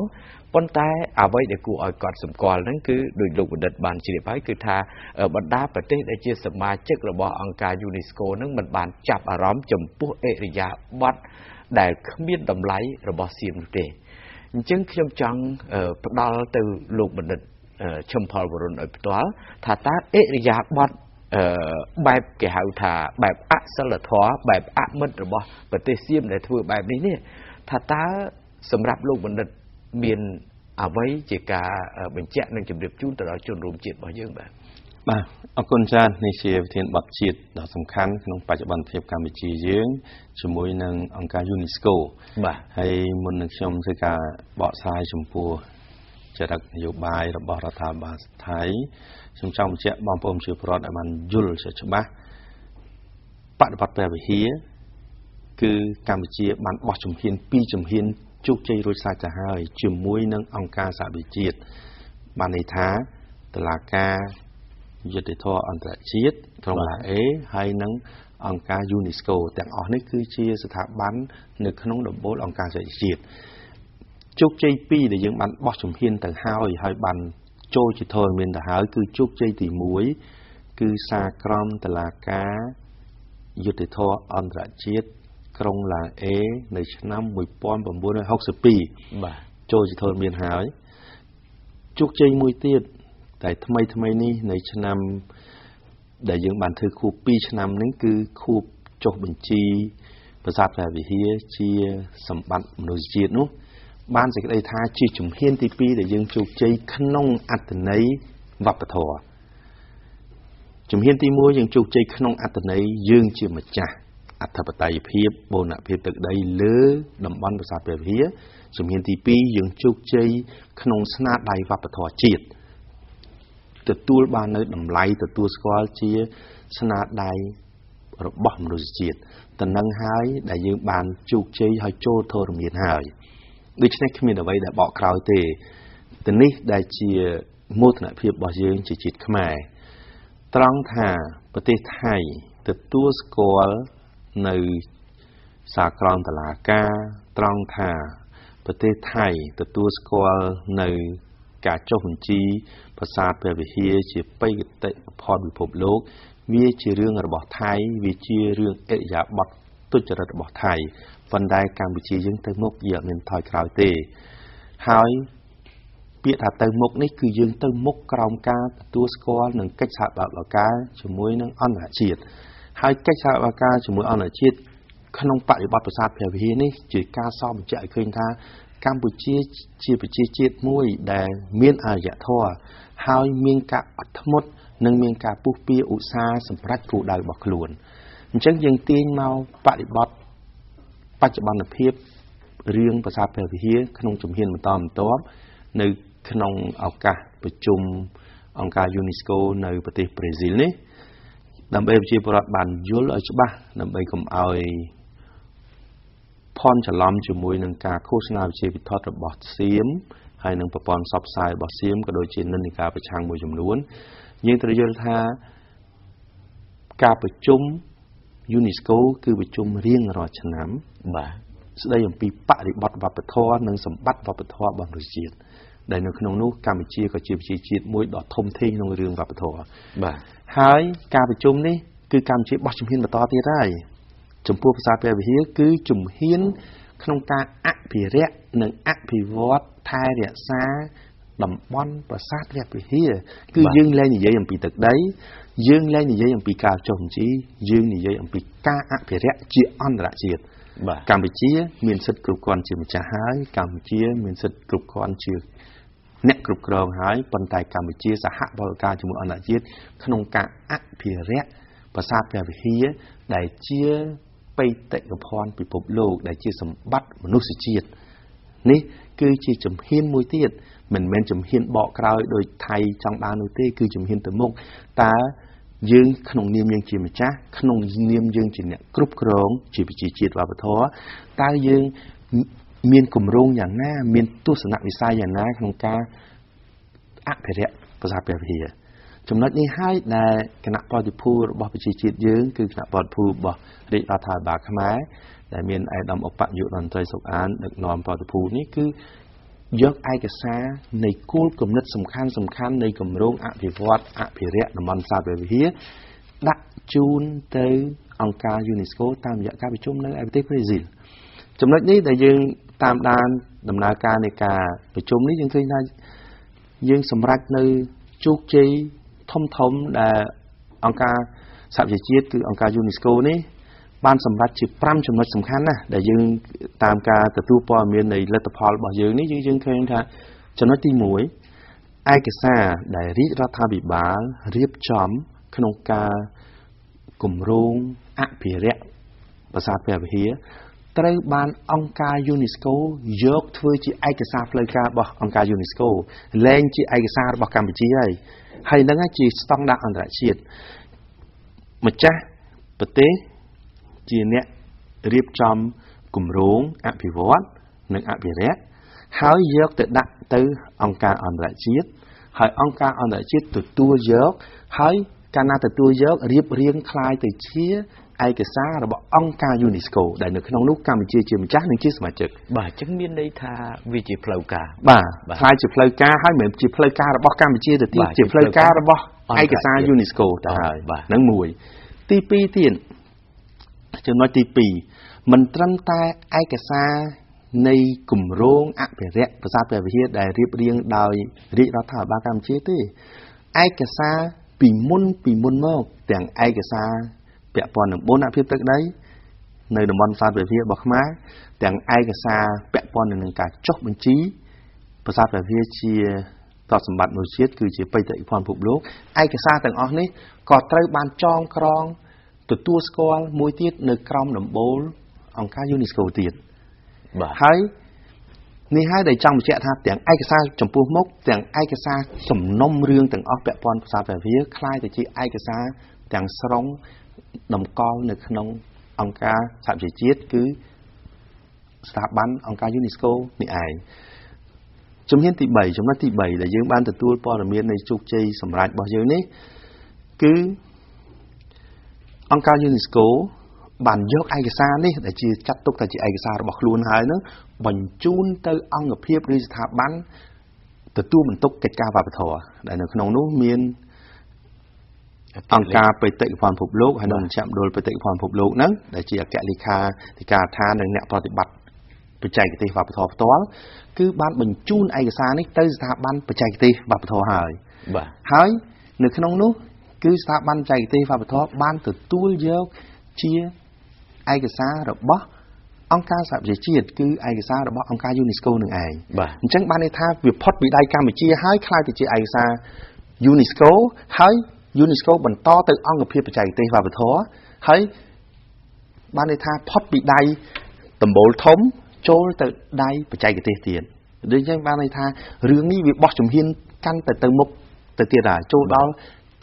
ปนแต่เอาไว้เด็กกูเอากอดสมกรนั่นคือโดยลูกบัดบานเฉลี่ยไปคือทาบรรดาประเทศได้เชื่อสมาชิกระบบองค์การยูนิสโกนั่นมันบานจับอารมณ์จมปุ๊เอริยาบัดได้ขมิ้นดำไหลระบบเสียมเตะจึงขยมจังดอลtừลูกบัดชมพอลบรุนởตัวถ้าตาเอริยาบัดแบบแก่หาถาแบบอัศลท้อแบบอัมัดหรือบ่ประเทศเซียมในทั่วแบบนี้เนี่ยถ้าตาสำหรับลูกบัณฑิตเบียนเอาไว้เจกาเป็นแจ้งในจุดเดือดจุนตลอดจนรวมจิตบ่เยอะแบบมาเอาคนจานในเชียร์เทียนบัตรจิตดอกสำคัญขนมปัจจุบันเทียบการวิจัยเยอะช่วยในองค์การยูนิสโกให้มุนชมศึกษาเบาะทรายชมพูจะดักนโยบายระบอบรัฐบาลไทยสมtrongเจ้าบางปมชื่อพรอดมันยุลเฉยๆปัจจุบันแปลว่าเฮียคือการวิจัยมันบอจมเฮียนปีจมเฮียนจุกใจรสชาติจะหายจุ่มมวยนั่งองค์การสาบิจิตบันในท้าตลาดกายุติธรรมอันตรจิตตรงหลังให้นั่งองค์การยูนิสโกแต่ออกนี่คือเชียสถาบันหนึ่งขนมดอกโบลองค์การสาบิจิตจุกใจปีเดี๋ยวยังบันบอจมเฮียนแต่หายให้บันโจจิตทนเมียนแต่หาคือจุกใจตีมวยคือซากรอมตลาดกายุติธรรมอันตรจิตกรงหลังในชั้นน้ำมวยป้อนบำบัวใน60 ปีโจจิตทนเมียนหายจุกใจมวยเตี้ยแต่ทำไมนี่ในชั้นน้ำแต่ยังบันทึกคูปีชั้นน้ำนั่นคือคูโจบัญชีประสาทแบบวิเฮียเชียสมบัติมนุษย์จิตนู้บ้านจะได้ท่าชีจุ่มเฮียนตีปีแต่ยังจุกใจขนมอัตเนยวัปทอจุ่มเฮียนตีมัวยังจุกใจขนมอัตเนยยืงเชื่อมาจ่าอัตปไตยเพียบโบนักเพียบตึกได้เลือดำบอลภาษาเปรียบเทียจุ่มเฮียนตีปียังจุกใจขนมสนาใดวัปทอจิตแต่ตัวบ้านนั้นดำไหลแต่ตัวสกอลเชียสนาใดระบอบมนุษย์จิตแต่นังหายได้ยังบ้านจุกใจให้โจโทรมีนหายดิฉันคิดมีแต่ไว้แต่บอกคราวเตะแต่นี่ได้เชียมุดนะเพียบบอยืนจิตขมายตรังท่าประเทศไทยแต่ตัวสกอล នៅសាក្រមតឡាការត្រង់ថាប្រទេសថៃទទួលស្គាល់នៅការចុះបញ្ជីប្រាសាទព្រះវិហារជាបេតិកភណ្ឌពិភពលោកវាជារឿងរបស់ថៃវាជារឿងឥរិយាបថទុច្ចរិតរបស់ថៃប៉ុន្តែកម្ពុជាយើងទៅមុខយើងអត់មានថយក្រោយទេហើយពាក្យថាទៅមុខនេះគឺយើងទៅមុខក្រោមការទទួលស្គាល់នឹងកិច្ចសហប្រតិបត្តិការជាមួយនឹងអន្តរជាតិហើយកិច្ចសហប្រតិបត្តិការជាមួយអន្តរជាតិក្នុងបរិបទប្រាសាទព្រះវិហារនេះជាការសបញ្ជាក់ឲ្យឃើញថាកម្ពុជាជាប្រជាជាតិមួយដែលមានអរិយធម៌ហើយមានការអត់ធ្មត់និងមានការពុះពៀឧស្សាហ៍សម្រាប់គោលដៅរបស់ខ្លួនអញ្ចឹងយើងទាញមកបរិបទបច្ចុប្បន្នភាពរឿងប្រាសាទព្រះវិហារក្នុងជំហានបន្តបន្ទាប់នៅក្នុងឱកាសប្រជុំអង្គការ UNESCO នៅប្រទេសប្រេស៊ីលនេះដើម្បីប្រជាពលរដ្ឋបានយល់ឲ្យច្បាស់ដើម្បីកុំឲ្យភ័ន្តច្រឡំជាមួយនឹងការឃោសនាវិជាពិធដ្ឋរបស់សៀមហើយនឹងប្រព័ន្ធផ្សព្វផ្សាយរបស់សៀមក៏ដូចជានិន្នាការប្រឆាំងមួយចំនួនយើងត្រូវយល់ថាការប្រជុំ UNESCO គឺប្រជុំរៀងរាល់ឆ្នាំបាទស្ដីអំពីបរិបទវប្បធម៌និងសម្បត្តិវប្បធម៌របស់ប្រជាជាតិដែលនៅក្នុងនោះកម្ពុជាក៏ជាប្រជាជាតិមួយដ៏ធំធេងក្នុងរឿងវប្បធម៌បាទហើយការប្រជុំនេះគឺកម្ពុជាបោះជំហានបន្តទៀតហើយចំពោះប្រាសាទព្រះវិហារគឺជំហានក្នុងការអភិរក្សនិងអភិវឌ្ឍថែរក្សាតំបន់ប្រាសាទព្រះវិហារគឺយើងលែងនិយាយអំពីទឹកដីយើងលែងនិយាយអំពីការចុះបញ្ជីយើងនិយាយអំពីការអភិរក្សជាអន្តរជាតិកម្ពុជាមានសិទ្ធិគ្រប់គ្រាន់ជាម្ចាស់ហើយកម្ពុជាមានសិទ្ធិគ្រប់គ្រាន់ជាអ្នកគ្រប់គ្រងហើយប៉ុន្តែកម្ពុជាសហប្រតិការជាមួយអន្តរជាតិក្នុងការអភិរក្សប្រាសាទព្រះវិហារដែលជាបេតិកភណ្ឌពិភពលោកដែលជាសម្បត្តិមនុស្សជាតិនេះគឺជាជំហានមួយទៀតមិនមែនជំហានបកក្រោយដោយថៃចង់បាននោះទេគឺជំហានទៅមុខតើយើងក្នុងនាមយើងជាម្ចាស់ក្នុងនាមយើងជាអ្នកគ្រប់គ្រងជាប្រជាជាតិវប្បធម៌តើយើងមានគម្រោងយ៉ាងណាមានទស្សនវិស័យយ៉ាងណាក្នុងការអភិរក្សប្រាសាទព្រះវិហារចំណុចនេះហើយដែលគណៈបដិភូរបស់ប្រជាជាតិយើងគឺគណៈបដិភូរបស់រាជរដ្ឋាភិបាលខ្មែរដែលមានឯកឧត្តមឧបនាយករដ្ឋមន្ត្រីសុកអានដឹកនាំបដិភូនេះគឺយកឯកសារនៃគោលគំនិតសំខាន់នៃគម្រោងអភិវឌ្ឍអភិរក្សតំបន់ប្រាសាទព្រះវិហារដាក់ជូនទៅអង្គការ UNESCO តាមរយៈការប្រជុំនៅឯប្រទេសប្រេស៊ីលចំណុចនេះដែលយើងតាមដានដំណើរការនៃការប្រជុំនេះយើងឃើញថាយើងសម្រេចនៅជោគជ័យធំដែលអង្គការសហប្រជាជាតិគឺអង្គការ UNESCO នេះបានសម្រេចជា5ចំណុចសំខាន់ណាស់ដែលយើងតាមការទទួលព័ត៌មាននៃលទ្ធផលរបស់យើងនេះយើងឃើញថាចំណុចទី1ឯកសារដែលរាជរដ្ឋាភិបាលរៀបចំក្នុងការគម្រោងអភិរក្សប្រាសាទព្រះវិហារត្រូវបានអង្គការ UNESCO យកធ្វើជាឯកសារផ្លូវការរបស់អង្គការ UNESCO លែងជាឯកសាររបស់កម្ពុជាហើយនឹងជាស្តង់ដារអន្តរជាតិម្ចាស់ប្រទេសជាអ្នករៀបចំគម្រោងអភិវឌ្ឍនិងអភិរក្សហើយយកទៅដាក់ទៅអង្គការអន្តរជាតិហើយអង្គការអន្តរជាតិទទួលយកហើយកាលណាទទួលយករៀបរៀងคล้ายទៅជាឯកសាររបស់អង្គការ UNESCO ដែលនៅក្នុងនោះកម្ពុជាជាម្ចាស់និងជាសមាជិកបាទអញ្ចឹងមានន័យថាវាជាផ្លូវការបាទคล้ายជាផ្លូវការហើយមិនមែនជាផ្លូវការរបស់កម្ពុជាទៅទៀតជាផ្លូវការរបស់ឯកសារ UNESCO ទៅហើយនឹងមួយទី2ទៀតចំណុចទី2មិនត្រឹមតែឯកសារនៃគម្រោងអភិរក្សប្រាសាទព្រះវិហារដែលរៀបរៀងដោយរាជរដ្ឋាភិបាលកម្ពុជាទេឯកសារពីមុនមកទាំងឯកសារពាក់ព័ន្ធនឹងបុណ្យអភិភាពទឹកដីនៅតំបន់ប្រាសាទព្រះវិហាររបស់ខ្មែរទាំងឯកសារពាក់ព័ន្ធនឹងការចុះបញ្ជីប្រាសាទព្រះវិហារជាទ្រព្យសម្បត្តិមនុស្សជាតិគឺជាបេតិកភណ្ឌពិភពលោកឯកសារទាំងអស់នេះក៏ត្រូវបានចងក្រងទទួលស្គាល់មួយទៀតនៅក្រោមដំបូលអង្គការ UNESCO ទៀតបាទហើយនេះហើយដែលចង់បញ្ជាក់ថាទាំងឯកសារចំពោះមុខទាំងឯកសារសំណុំរឿងទាំងអស់ពាក់ព័ន្ធប្រាសាទព្រះវិហារคล้ายទៅជាឯកសារទាំងស្រុងតម្កល់នៅក្នុងអង្គការសហប្រជាជាតិគឺស្ថាប័នអង្គការ UNESCO នេះឯងជំហានទី3ចំណុចទី3ដែលយើងបានទទួលព័ត៌មាននៃជោគជ័យសម្រាប់របស់យើងនេះគឺអង្គការ UNESCO បានយកឯកសារនេះដែលជាចាត់ទុកថាជាឯកសាររបស់ខ្លួនហើយនោះបញ្ជូនទៅអង្គភាពឬស្ថាប័នទទួលបន្ទុកកិច្ចការវប្បធម៌ដែលនៅក្នុងនោះមានអង្គការបេតិកភណ្ឌពិភពលោកហើយនិងមជ្ឈមណ្ឌលបេតិកភណ្ឌពិភពលោកហ្នឹងដែលជាអគ្គលេខាធិការដ្ឋាននិងអ្នកប្រតិបត្តិបច្ចេកទេសវប្បធម៌ផ្ទាល់គឺបានបញ្ជូនឯកសារនេះទៅស្ថាប័នបច្ចេកទេសវប្បធម៌ហើយបាទហើយនៅក្នុងនោះគឺស្ថាប័នបច្ចេកទេសវប្បធម៌បានទទួលយកជាឯកសាររបស់អង្គការសហប្រជាជាតិគឺឯកសាររបស់អង្គការ UNESCO នឹងឯងអញ្ចឹងបានន័យថាវាផុតពីដៃកម្ពុជាហើយខ្លាយទៅជាឯកសារ UNESCO ហើយ UNESCO បន្តទៅអង្គភាពបច្ចេកទេសវប្បធម៌ហើយបានន័យថាផុតពីដៃដំបូលធំចូលទៅដៃបច្ចេកទេសទៀតដូចអញ្ចឹងបានន័យថារឿងនេះវាបោះជំហានកាន់ទៅមុខទៅទៀតហើយចូលដល់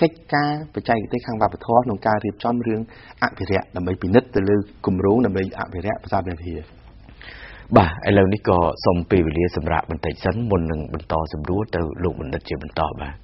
កិច្ចការបច្ចេកទេសខាងវប្បធម៌ក្នុងការរៀបចំរឿងអភិរក្សដើម្បីពិនិត្យទៅលើគម្រោងដើម្បីអភិរក្សភាសាព្រះវិហារបាទឥឡូវនេះក៏សូមពេលវេលាសម្រាប់បន្តិចសិនមុននឹងបន្តសម្រួលទៅលោកបណ្ឌិតជាបន្តបាទ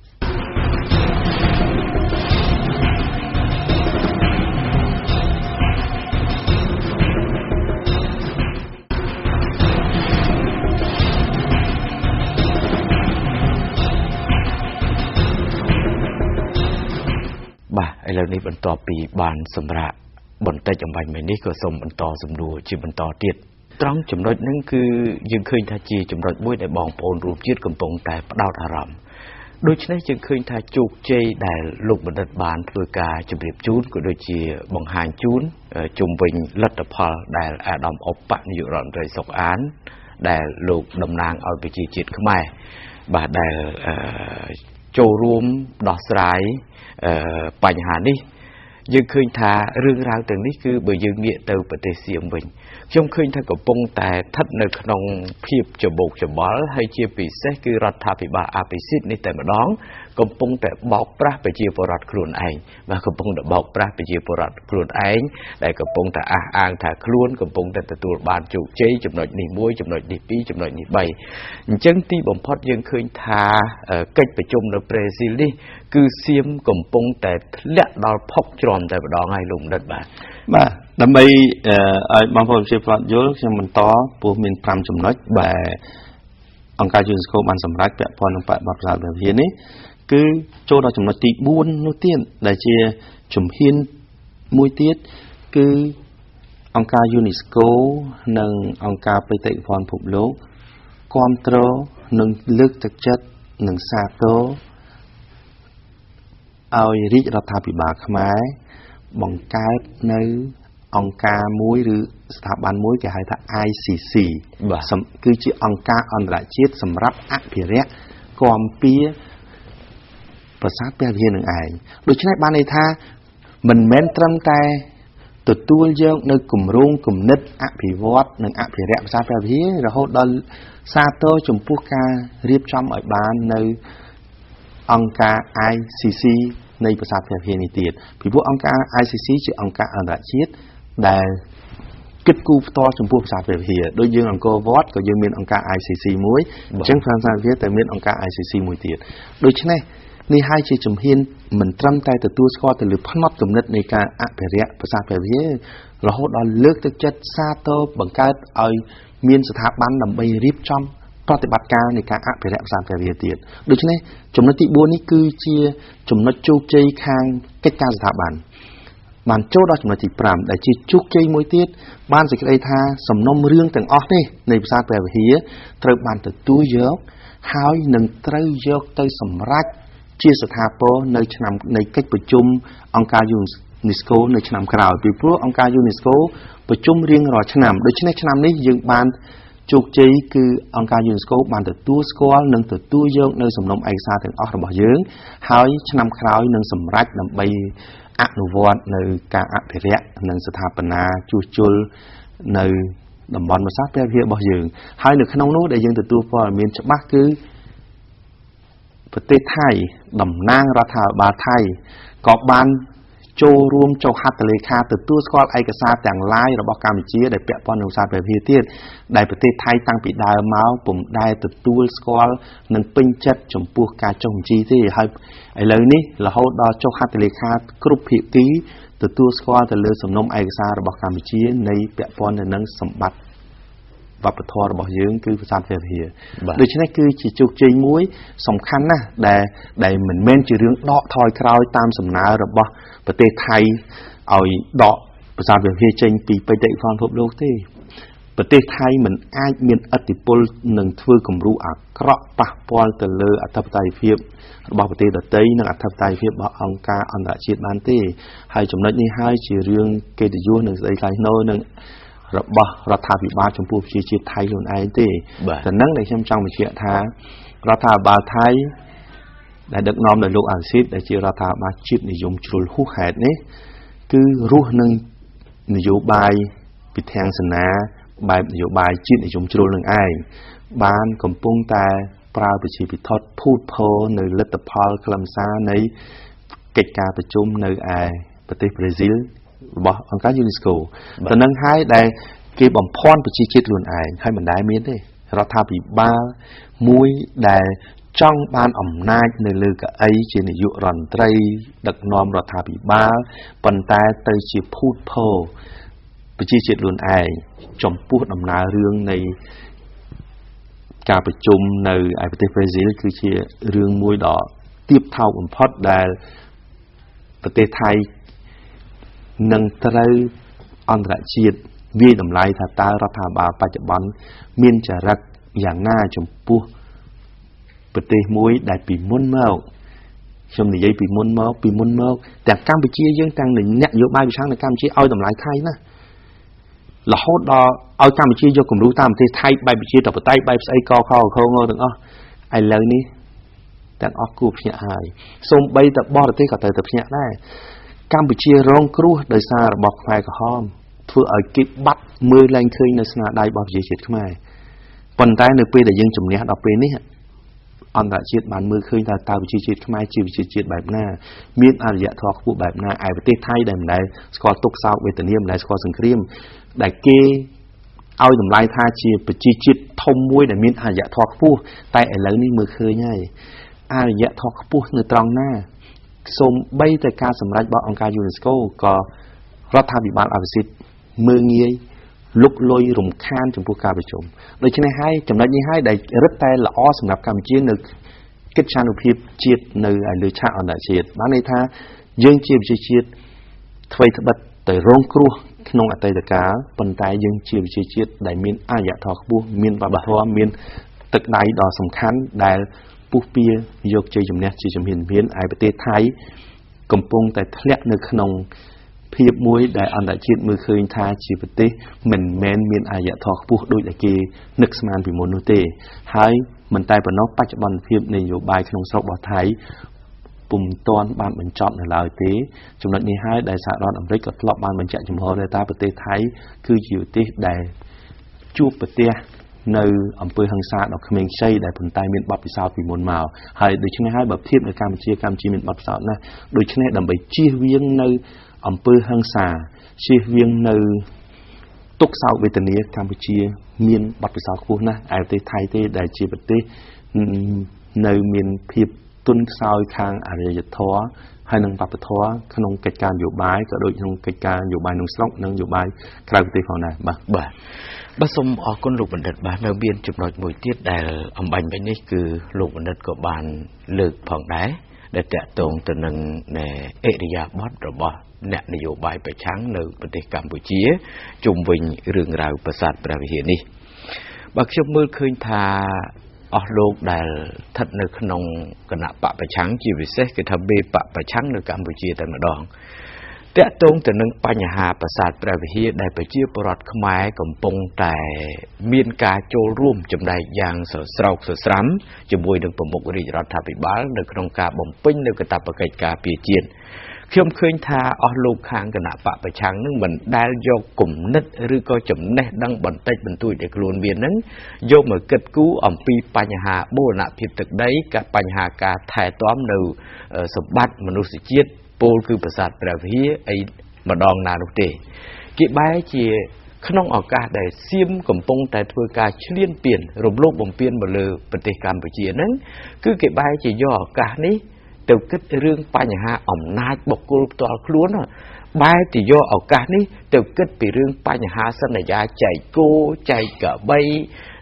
ឥឡូវនេះបន្ទាប់ពីបានសម្រាប់បន្តិចអំបញ្ញមិញនេះក៏សូមបន្តសម្រួលជាបន្តទៀតត្រង់ចំណុចហ្នឹងគឺយើងឃើញថាជាចំណុចមួយដែលបងប្អូនរួមជាតិកំពុងតែផ្ដោតអារម្មណ៍ដូច្នេះយើងឃើញថាជោគជ័យដែលលោកបណ្ឌិតបានធ្វើការជម្រាបជូនក៏ដូចជាបង្ហាញជូនជុំវិញលទ្ធផលដែលអាដាមអបនាយករដ្ឋមន្ត្រីសុកអានដែលលោកតំណាងឲ្យប្រជាជាតិខ្មែរបាទដែលចូលរួមដោះស្រាយបញ្ហានេះយើងឃើញថារឿងរ៉ាវទាំងនេះគឺបើយើងងាកទៅប្រទេសសៀមវិញខ្ញុំឃើញថាកំពុងតែស្ថិតនៅក្នុងភាពច្បោកច្បល់ហើយជាពិសេសគឺរដ្ឋាភិបាលអភិសិទ្ធនេះតែម្ដងកំពុងតែបោកប្រាស់ប្រជាពលរដ្ឋខ្លួនឯងបាទកំពុងតែបោកប្រាស់ប្រជាពលរដ្ឋខ្លួនឯងដែលកំពុងតែអះអាងថាខ្លួនកំពុងតែទទួលបានជោគជ័យចំណុចនេះមួយចំណុចនេះពីរចំណុចនេះ3អញ្ចឹងទីបំផុតយើងឃើញថាកិច្ចប្រជុំនៅប្រេស៊ីលនេះគឺសៀមកំពុងតែធ្លាក់ដល់ផុកច្រំតែម្ដងហើយលោកបណ្ឌិតបាទដើម្បីឲ្យបងប្អូនជាប្រដ្ឋយល់ខ្ញុំបន្តពោះមាន5ចំណុចដែលអង្គការ UNESCO បានសម្រេចពាក់ព័ន្ធនឹងបរិបទភាសាព្រះវិហារនេះគឺចូលដល់ចំណុចទី4នោះទៀតដែលជាជំហានមួយទៀតគឺអង្គការ UNESCO និងអង្គការបេតិកភណ្ឌពិភពលោកគាំទ្រនិងលើកទឹកចិត្តនិងសាទរឲ្យរាជរដ្ឋាភិបាលខ្មែរបង្កើតនៅអង្គការមួយឬស្ថាប័នមួយគេហៅថា ICC គឺជាអង្គការអន្តរជាតិសម្រាប់អភិរក្សគាំពៀប្រាសាទព្រះវិហារនឹងឯងដូច្នេះបានន័យថាមិនមែនត្រឹមតែទទួលយកនៅគម្រោងគំនិតអភិវឌ្ឍនិងអភិរក្សប្រាសាទព្រះវិហាររហូតដល់សាទរចំពោះការរៀបចំឲ្យបាននៅអង្គការ ICC នៃប្រាសាទព្រះវិហារនេះទៀតពីព្រោះអង្គការ ICC ជាអង្គការអន្តរជាតិដែលគិតគូរផ្ទាល់ចំពោះប្រាសាទព្រះវិហារដូចយើងអង្គរវត្តក៏យើងមានអង្គការ ICC មួយអញ្ចឹងប្រាសាទព្រះវិហារតែមានអង្គការ ICC មួយទៀតដូច្នេះនេះហើយជាជំហានមិនត្រឹមតែទទួលស្គាល់ទៅលើផ្នត់គំនិតនៃការអភិរក្សប្រាសាទព្រះវិហាររហូតដល់លើកទឹកចិត្តសាទរបង្កើតឲ្យមានស្ថាប័នដើម្បីរៀបចំប្រតិបត្តិការនៃការអភិរក្សប្រាសាទព្រះវិហារទៀតដូច្នេះចំណុចទី4នេះគឺជាចំណុចជោគជ័យខាងកិច្ចការស្ថាប័នបានចូលដល់ចំណុចទី5ដែលជាជោគជ័យមួយទៀតបានសេចក្តីថាសំណុំរឿងទាំងអស់នេះនៃប្រាសាទព្រះវិហារត្រូវបានទទួលយកហើយនឹងត្រូវយកទៅសម្រេចជាស្ថាពរនៅឆ្នាំនៃកិច្ចប្រជុំអង្គការ UNESCO នៅឆ្នាំក្រោយពីព្រោះអង្គការ UNESCO ប្រជុំរៀងរាល់ឆ្នាំដូច្នេះឆ្នាំនេះយើងបានជោគជ័យគឺអង្គការ UNESCO បានទទួលស្គាល់និងទទួលយកនៅសំណុំឯកសារទាំងអស់របស់យើងហើយឆ្នាំក្រោយនឹងសម្រេចដើម្បីអនុវត្តនៅការអភិរក្សនិងស្ថាបនាជួសជុលនៅតំបន់ប្រាសាទព្រះវិហាររបស់យើងហើយនៅក្នុងនោះដែលយើងទទួលព័ត៌មានច្បាស់គឺប្រទេសថៃតំណាងរដ្ឋាភិបាលថៃក៏បាន ចូលរួមចុះហត្ថលេខាទទួលស្គាល់ឯកសារទាំងឡាយរបស់កម្ពុជាដែលពាក់ព័ន្ធនឹងសារពហិទៀតដែលប្រទេសថៃតាំងពីដើមមកពុំដែលទទួលស្គាល់និងពេញចិត្តចំពោះការចុះបញ្ជីទេហើយឥឡូវនេះរហូតដល់ចុះហត្ថលេខាគ្រប់ភាគីទទួលស្គាល់ទៅលើសំណុំឯកសាររបស់កម្ពុជានៃពាក់ព័ន្ធទៅនឹងសម្បត្តិវប្បធម៌របស់យើងគឺប្រាសាទព្រះវិហារដូច្នេះគឺជាជោគជ័យមួយសំខាន់ណាស់ដែលមិនមែនជារឿងដកថយក្រោយតាមសំណើរបស់ប្រទេសថៃឲ្យដកប្រាសាទព្រះវិហារចេញពីបេតិកភណ្ឌពិភពលោកទេប្រទេសថៃមិនអាចមានឥទ្ធិពលនឹងធ្វើគំរូអាក្រក់ប៉ះពាល់ទៅលើអធិបតេយ្យភាពរបស់ប្រទេសដទៃនិងអធិបតេយ្យភាពរបស់អង្គការអន្តរជាតិបានទេហើយចំណុចនេះហើយជារឿងកិត្តិយសនិងស្ដីថ្លៃថ្នូរនឹងរបស់រដ្ឋាភិបាលចំពោះប្រជាជាតិថៃខ្លួនឯងទេតែនឹងដែលខ្ញុំចង់បញ្ជាក់ថារដ្ឋាភិបាលថៃដែលដឹកនាំដោយលោកអាស៊ីតដែលជារដ្ឋាភិបាលជាតិនិយមជ្រុលហួសហេតុនេះគឺរស់នឹងនយោបាយពិធាងសនាបែបនយោបាយជាតិនិយមជ្រុលនឹងឯងបានកំពុងតែប្រើប្រជាពិធភូតភរនៅលទ្ធផលខ្លឹមសារនៃកិច្ចការប្រជុំនៅឯប្រទេសប្រេស៊ីលរបស់អង្គការ UNESCO តែនឹងហើយដែលគេបំភាន់ប្រជាជាតិខ្លួនឯងហើយមិនដែលមានទេរដ្ឋាភិបាលមួយដែលចង់បានអំណាចនៅលើកៅអីជានាយករដ្ឋមន្ត្រីដឹកនាំរដ្ឋាភិបាលប៉ុន្តែទៅជាភូតភរប្រជាជាតិខ្លួនឯងចំពោះដំណើររឿងនៃការប្រជុំនៅឯប្រទេសប្រេស៊ីលគឺជារឿងមួយដ៏ទាបថោកបំផុតដែលប្រទេសថៃនឹងត្រូវអន្តរជាតិវាយតម្លៃថាតើរដ្ឋាភិបាលបច្ចុប្បន្នមានចរិតយ៉ាងណាចំពោះប្រទេសមួយដែលពីមុនមកខ្ញុំនិយាយពីមុនមកទាំងកម្ពុជាយើងទាំងអ្នកនយោបាយប្រឆាំងនៅកម្ពុជាឲ្យតម្លៃថៃណារហូតដល់ឲ្យកម្ពុជាយកគំរូតាមប្រទេសថៃបែបប្រជាធិបតេយ្យបែបស្អីកខខងទាំងអស់ឥឡូវនេះទាំងអស់គួរភ្ញាក់ហើយសូម្បីតែបរទេសក៏ត្រូវតែភ្ញាក់ដែរកម្ពុជារងគ្រោះដោយសាររបបខ្មែរក្រហមធ្វើឲ្យគេបាត់មើលឡើងឃើញនៅស្នាដៃរបស់ប្រជាជាតិខ្មែរប៉ុន្តែនៅពេលដែលយើងជំនះដល់ពេលនេះអន្តរជាតិបានមើលឃើញថាតើប្រជាជាតិខ្មែរជាប្រជាជាតិបែបណាមានអរិយធម៌ខ្ពស់បែបណាឯប្រទេសថៃដែលមិនដែលស្គាល់ទុក្ខសោកវេទនាមិនដែលស្គាល់សង្គ្រាមដែលគេឲ្យតម្លៃថាជាប្រជាជាតិធំមួយដែលមានអរិយធម៌ខ្ពស់តែឥឡូវនេះមើលឃើញហើយអរិយធម៌ខ្ពស់នៅត្រង់ណាសូម្បីតែការសម្រេចរបស់អង្គការ UNESCO ក៏រដ្ឋាភិបាលអាស៊ីតមើលងាយលុកលុយរំខានចំពោះការប្រជុំដូច្នេះហើយចំណុចនេះហើយដែលរឹតតែល្អសម្រាប់កម្ពុជានៅកិច្ចការភាពជាតិនៅឯលើឆាកអន្តរជាតិបានន័យថាយើងជាប្រជាជាតិអ្វីត្បិតតែរងគ្រោះក្នុងអតីតកាលប៉ុន្តែយើងជាប្រជាជាតិដែលមានអរិយធម៌ខ្ពស់មានវប្បធម៌មានទឹកដៃដ៏សំខាន់ដែលពុះពៀយកជ័យជំនះជាជំហានឯប្រទេសថៃកំពុងតែធ្លាក់នៅក្នុងភាពមួយដែលអន្តរជាតិមើលឃើញថាជាប្រទេសមិនមែនមានអរិយធម៌ខ្ពស់ដូចដែលគេនឹកស្មានពីមុននោះទេហើយមិនតែប៉ុណ្ណោះបច្ចុប្បន្នភាពនយោបាយក្នុងស្រុករបស់ថៃពុំទាន់បានបញ្ចប់នៅឡើយទេចំណុចនេះហើយដែលសហរដ្ឋអាមេរិកក៏ធ្លាប់បានបញ្ជាក់ចំហដែរថាប្រទេសថៃគឺជាប្រទេសដែលជួបប្រទះនៅអំពើហិង្សាដល់ក្មេងខ្ចីដែលប៉ុន្តែមានបទពិសោធន៍ពីមុនមកហើយដូច្នេះហើយបើធៀបនៅកម្ពុជាមានបទពិសោធន៍ណាស់ដូច្នេះដើម្បីជៀសវាងនៅអំពើហិង្សាជៀសវាងនៅទុក្ខសោកវេទនាកម្ពុជាមានបទពិសោធន៍ខ្ពស់ណាស់ឯប្រទេសថៃទេដែលជាប្រទេសនៅមានភាពទន់ខ្សោយខាងអរិយធម៌ហើយនឹងវប្បធម៌ក្នុងកិច្ចការនយោបាយក៏ដូចក្នុងកិច្ចការនយោបាយក្នុងស្រុកនិងនយោបាយក្រៅប្រទេសផងដែរបាទសូមអរគុណលោកបណ្ឌិតបាទនៅមានចំណុចមួយទៀតដែលអំបញ្ញមិញនេះគឺលោកបណ្ឌិតក៏បានលើកផងដែរដែលតាក់ទងទៅនឹងអិរិយាបថរបស់អ្នកនយោបាយប្រឆាំងនៅប្រទេសកម្ពុជាជុំវិញរឿងរ៉ាវប្រាសាទព្រះវិហារនេះបើខ្ញុំមើលឃើញថាអស់លោកដែលស្ថិតនៅក្នុងគណៈបកប្រឆាំងជាពិសេសគឺថាបេបកប្រឆាំងនៅកម្ពុជាតែម្ដងតាក់ទងទៅនឹងបញ្ហាប្រាសាទព្រះវិហារដែលប្រជាពលរដ្ឋខ្មែរកំពុងតែមានការចូលរួមចំណែកយ៉ាងស្រោកស្រស្រាំជាមួយនឹងប្រមុខរាជរដ្ឋាភិបាលនៅក្នុងការបំពេញនៅកាតព្វកិច្ចការពារជាតិខ្ញុំឃើញថាអស់លោកខាងគណៈបកប្រឆាំងនឹងមិនដែលយកគំនិតឬក៏ចំណេះដឹងបន្តិចបន្តួចដែលខ្លួនមាននឹងយកមកគិតគូរអំពីបញ្ហាបូរណភាពទឹកដីបញ្ហាការថែទាំនៅសម្បត្តិមនុស្សជាតិ ពោលគឺប្រាសាទព្រះវិហារអីម្ដងណានោះទេគេបែរជាក្នុងឱកាសដែលសៀមកំពុងតែធ្វើការឈ្លានពានរំលោភបំពានមកលើប្រទេសកម្ពុជាហ្នឹងគឺគេបែរជាយកឱកាសនេះទៅគិតរឿងបញ្ហាអំណាចបុគ្គលផ្ទាល់ខ្លួនបែរជាយកឱកាសនេះទៅគិតពីរឿងបញ្ហាសន្យាចែកគោចែកកបី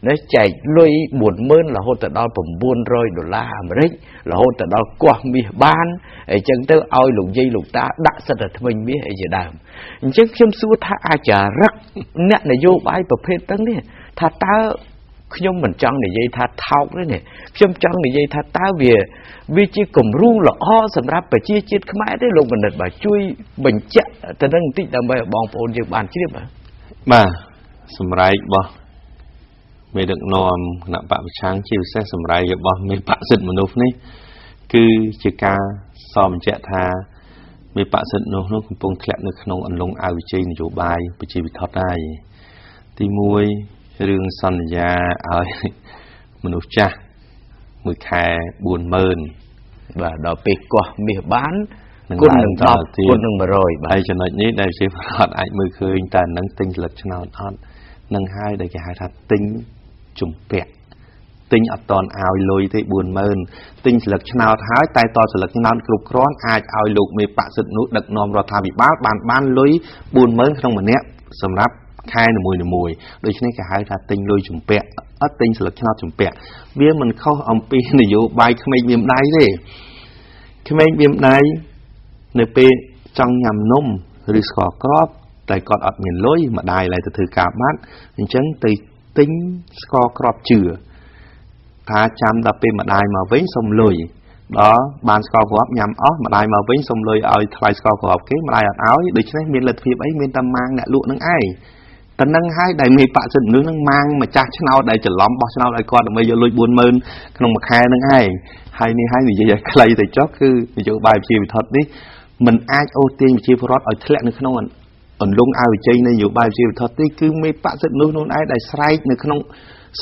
ណាចែកលុយ 40,000 រហូតទៅដល់ $900 អាមេរិករហូតទៅដល់កោះមាសបានអញ្ចឹងទៅឲ្យលោកយាយលោកតាដាក់សិទ្ធិថ្មិញមាសអីជាដើមអញ្ចឹងខ្ញុំសួរថាអាចរឹកអ្នកនយោបាយប្រភេទហ្នឹងនេះថាតើខ្ញុំមិនចង់និយាយថាថោកទេនេះខ្ញុំចង់និយាយថាតើវាជាគំរូល្អសម្រាប់ប្រជាជាតិខ្មែរទេលោកបណ្ឌិតបាទជួយបញ្ជាក់ទៅនឹងបន្តិចដើម្បីឲ្យបងប្អូនយើងបានជ្រាបបាទសម្រែករបស់មេដឹកនាំគណៈបកប្រឆាំងជាពិសេសសម្រែករបស់មេបកសិទ្ធិមនុស្សនេះគឺជាការសរបញ្ជាក់ថាមេបកសិទ្ធិមនុស្សនោះកំពុងធ្លាក់នៅក្នុងអន្លង់អវិជ័យនយោបាយប្រជាវិធដ្ឋហើយទី1រឿងសន្យាឲ្យមនុស្សចាស់មួយខែ 40,000 បាទដល់ពេលកោះមាសបានគុណនឹង10គុណនឹង100បាទហើយចំណុចនេះដែលជាប្រវត្តិអាចមើលឃើញតែនឹងទិញស្លឹកឆ្នោតអត់នឹងហើយដែលគេហៅថាទិញជំពាក់ទិញអត់តន់ឲ្យលុយទេ 40,000 ទិញស្លឹកឆ្នោតហើយតែតស្លឹកឆ្នោតគ្រប់គ្រាន់អាចឲ្យលោកមេបកសិទ្ធិនោះដឹកនាំរដ្ឋាភិបាលបានលុយ 40,000 ក្នុងម្នាក់សម្រាប់ខែនីមួយៗដូច្នេះគេហៅថាទិញលុយជំពាក់អត់ទិញស្លឹកឆ្នោតជំពាក់វាមិនខុសអំពីនយោបាយក្មេងមានដៃទេក្មេងមានដៃនៅពេលចង់ញ៉ាំនំឬស្ករគ្រាប់តែគាត់អត់មានលុយម្ដាយឡើយទៅធ្វើការបាត់អញ្ចឹងទៅទិញស្ករគ្រាប់ជឿថាចាំដល់ពេលម្ដាយមកវិញសុំលុយដល់បានស្ករគ្រាប់ញ៉ាំអស់ម្ដាយមកវិញសុំលុយឲ្យថ្លៃស្ករគ្រាប់គេម្ដាយអត់ឲ្យដូច្នេះមានលទ្ធភាពអីមានតែម៉ាងអ្នកលក់នឹងឯងតែនឹងហើយដែលមេបកសិទ្ធិមនុស្សនឹងម៉ាងម្ចាស់ឆ្នោតដែលច្រឡំបោះឆ្នោតឲ្យគាត់ដើម្បីយកលុយ 40,000 ក្នុងមួយខែនឹងឯងហើយនេះហើយនិយាយឲ្យខ្លីទៅចុះគឺនយោបាយប្រជាវិធដ្ឋនេះមិនអាចអូសទាញប្រជាពលរដ្ឋឲ្យធ្លាក់នៅក្នុងអន្លង់អវិជ័យនៃនយោបាយប្រជាវិធដ្ឋនេះគឺមេបកសិទ្ធិមនុស្សនោះឯងដែលស្រែកនៅក្នុង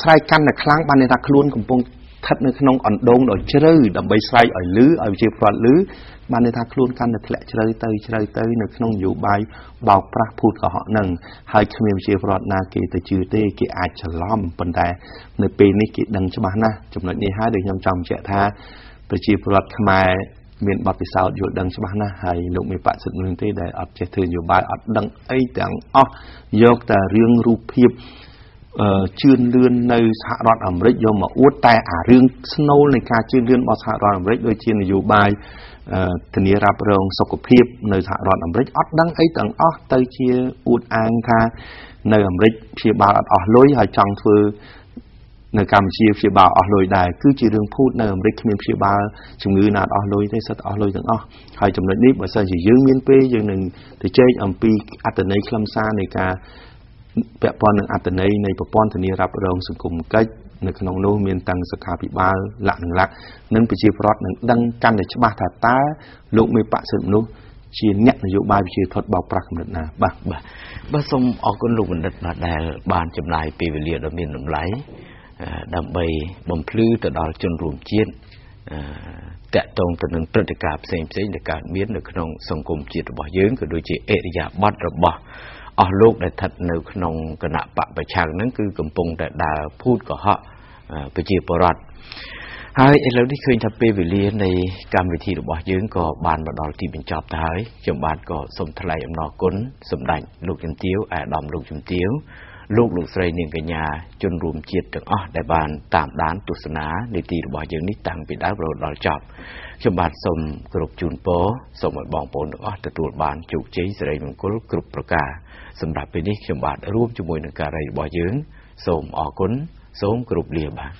ស្រែកកាន់តែខ្លាំងបានន័យថាខ្លួនកំពុងស្ថិតនៅក្នុងអណ្ដូងដ៏ជ្រៅដើម្បីស្រែកឲ្យលឺឲ្យប្រជាពលរដ្ឋលឺបានន័យថាខ្លួនកាន់តែធ្លាក់ជ្រៅទៅនៅក្នុងនយោបាយបោកប្រាស់ភូតកុហកនឹងហើយគ្មានប្រជាពលរដ្ឋណាគេទៅជឿទេគេអាចច្រឡំប៉ុន្តែនៅពេលនេះគេដឹងច្បាស់ណាស់ចំណុចនេះហើយដែលខ្ញុំចង់បញ្ជាក់ថាប្រជាពលរដ្ឋខ្មែរមានបទពិសោធន៍យល់ដឹងច្បាស់ណាស់ហើយលោកមេបកសិទ្ធិមនុស្សទេដែលអត់ចេះធ្វើនយោបាយអត់ដឹងអីទាំងអស់យកតែរឿងរូបភាពជឿនលឿននៅសហរដ្ឋអាមេរិកយកមកអួតតែអារឿងស្នូលនៃការជឿនលឿនរបស់សហរដ្ឋអាមេរិកដូចជានយោបាយធានារ៉ាប់រងសុខភាពនៅសហរដ្ឋអាមេរិកអត់ដឹងអីទាំងអស់ទៅជាអួតអាងថានៅអាមេរិកព្យាបាលអត់អស់លុយហើយចង់ធ្វើនៅកម្ពុជាព្យាបាលអស់លុយដែរគឺជារឿងភូតនៅអាមេរិកគ្មានព្យាបាលជំងឺណាអត់អស់លុយទេសិតអស់លុយទាំងអស់ហើយចំណុចនេះបើសិនជាយើងមានពេលយើងនឹងទៅជែកអំពីអត្ថន័យខ្លឹមសារនៃការពាក់ព័ន្ធនឹងអត្ថន័យនៃប្រព័ន្ធធានារ៉ាប់រងសង្គមកិច្ចនៅក្នុងនោះមានទាំងសុខាភិបាលលក្ខណៈនិងប្រជាពលរដ្ឋនឹងដឹងកាន់តែច្បាស់ថាតើលោកមេបកសិទ្ធិមនុស្សជាអ្នកនយោបាយប្រជាធិបតេយ្យបោកប្រាស់កម្រិតណាបាទសូមអរគុណលោកបណ្ឌិតបាទដែលបានចំណាយពេលវេលាដ៏មានតម្លៃដើម្បីបំភ្លឺទៅដល់ជនរួមជាតិតាក់ទងទៅនឹងព្រឹត្តិការណ៍ផ្សេងៗដែលកើតមាននៅក្នុងសង្គមជាតិរបស់យើងក៏ដូចជាអរិយាប័ត្ររបស់អស់លោកដែលស្ថិតនៅក្នុងគណៈបកប្រឆាំងហ្នឹងគឺកំពុងតែដើរភូតកុហកប្រជាពលរដ្ឋហើយឥឡូវនេះឃើញថាពេលវេលានៃកម្មវិធីរបស់យើងក៏បានមកដល់ទីបញ្ចប់ទៅហើយខ្ញុំបាទក៏សូមថ្លែងអំណរគុណសម្ដេចលោកជំទាវអាដាមលោកជំទាវលោកស្រីនាងកញ្ញាជនរួមជាតិទាំងអស់ដែលបានតាមដានទស្សនានីតិរបស់យើងនេះតាំងពីដើមរហូតដល់ចប់ខ្ញុំបាទសូមគោរពជូនពរសូមឲ្យបងប្អូនទាំងអស់ទទួលបានជោគជ័យសិរីមង្គលគ្រប់ប្រការសម្រាប់ពេលនេះខ្ញុំបាទរួមជាមួយនឹងការីរបស់យើងសូមអរគុណសូមគោរពលាបាទ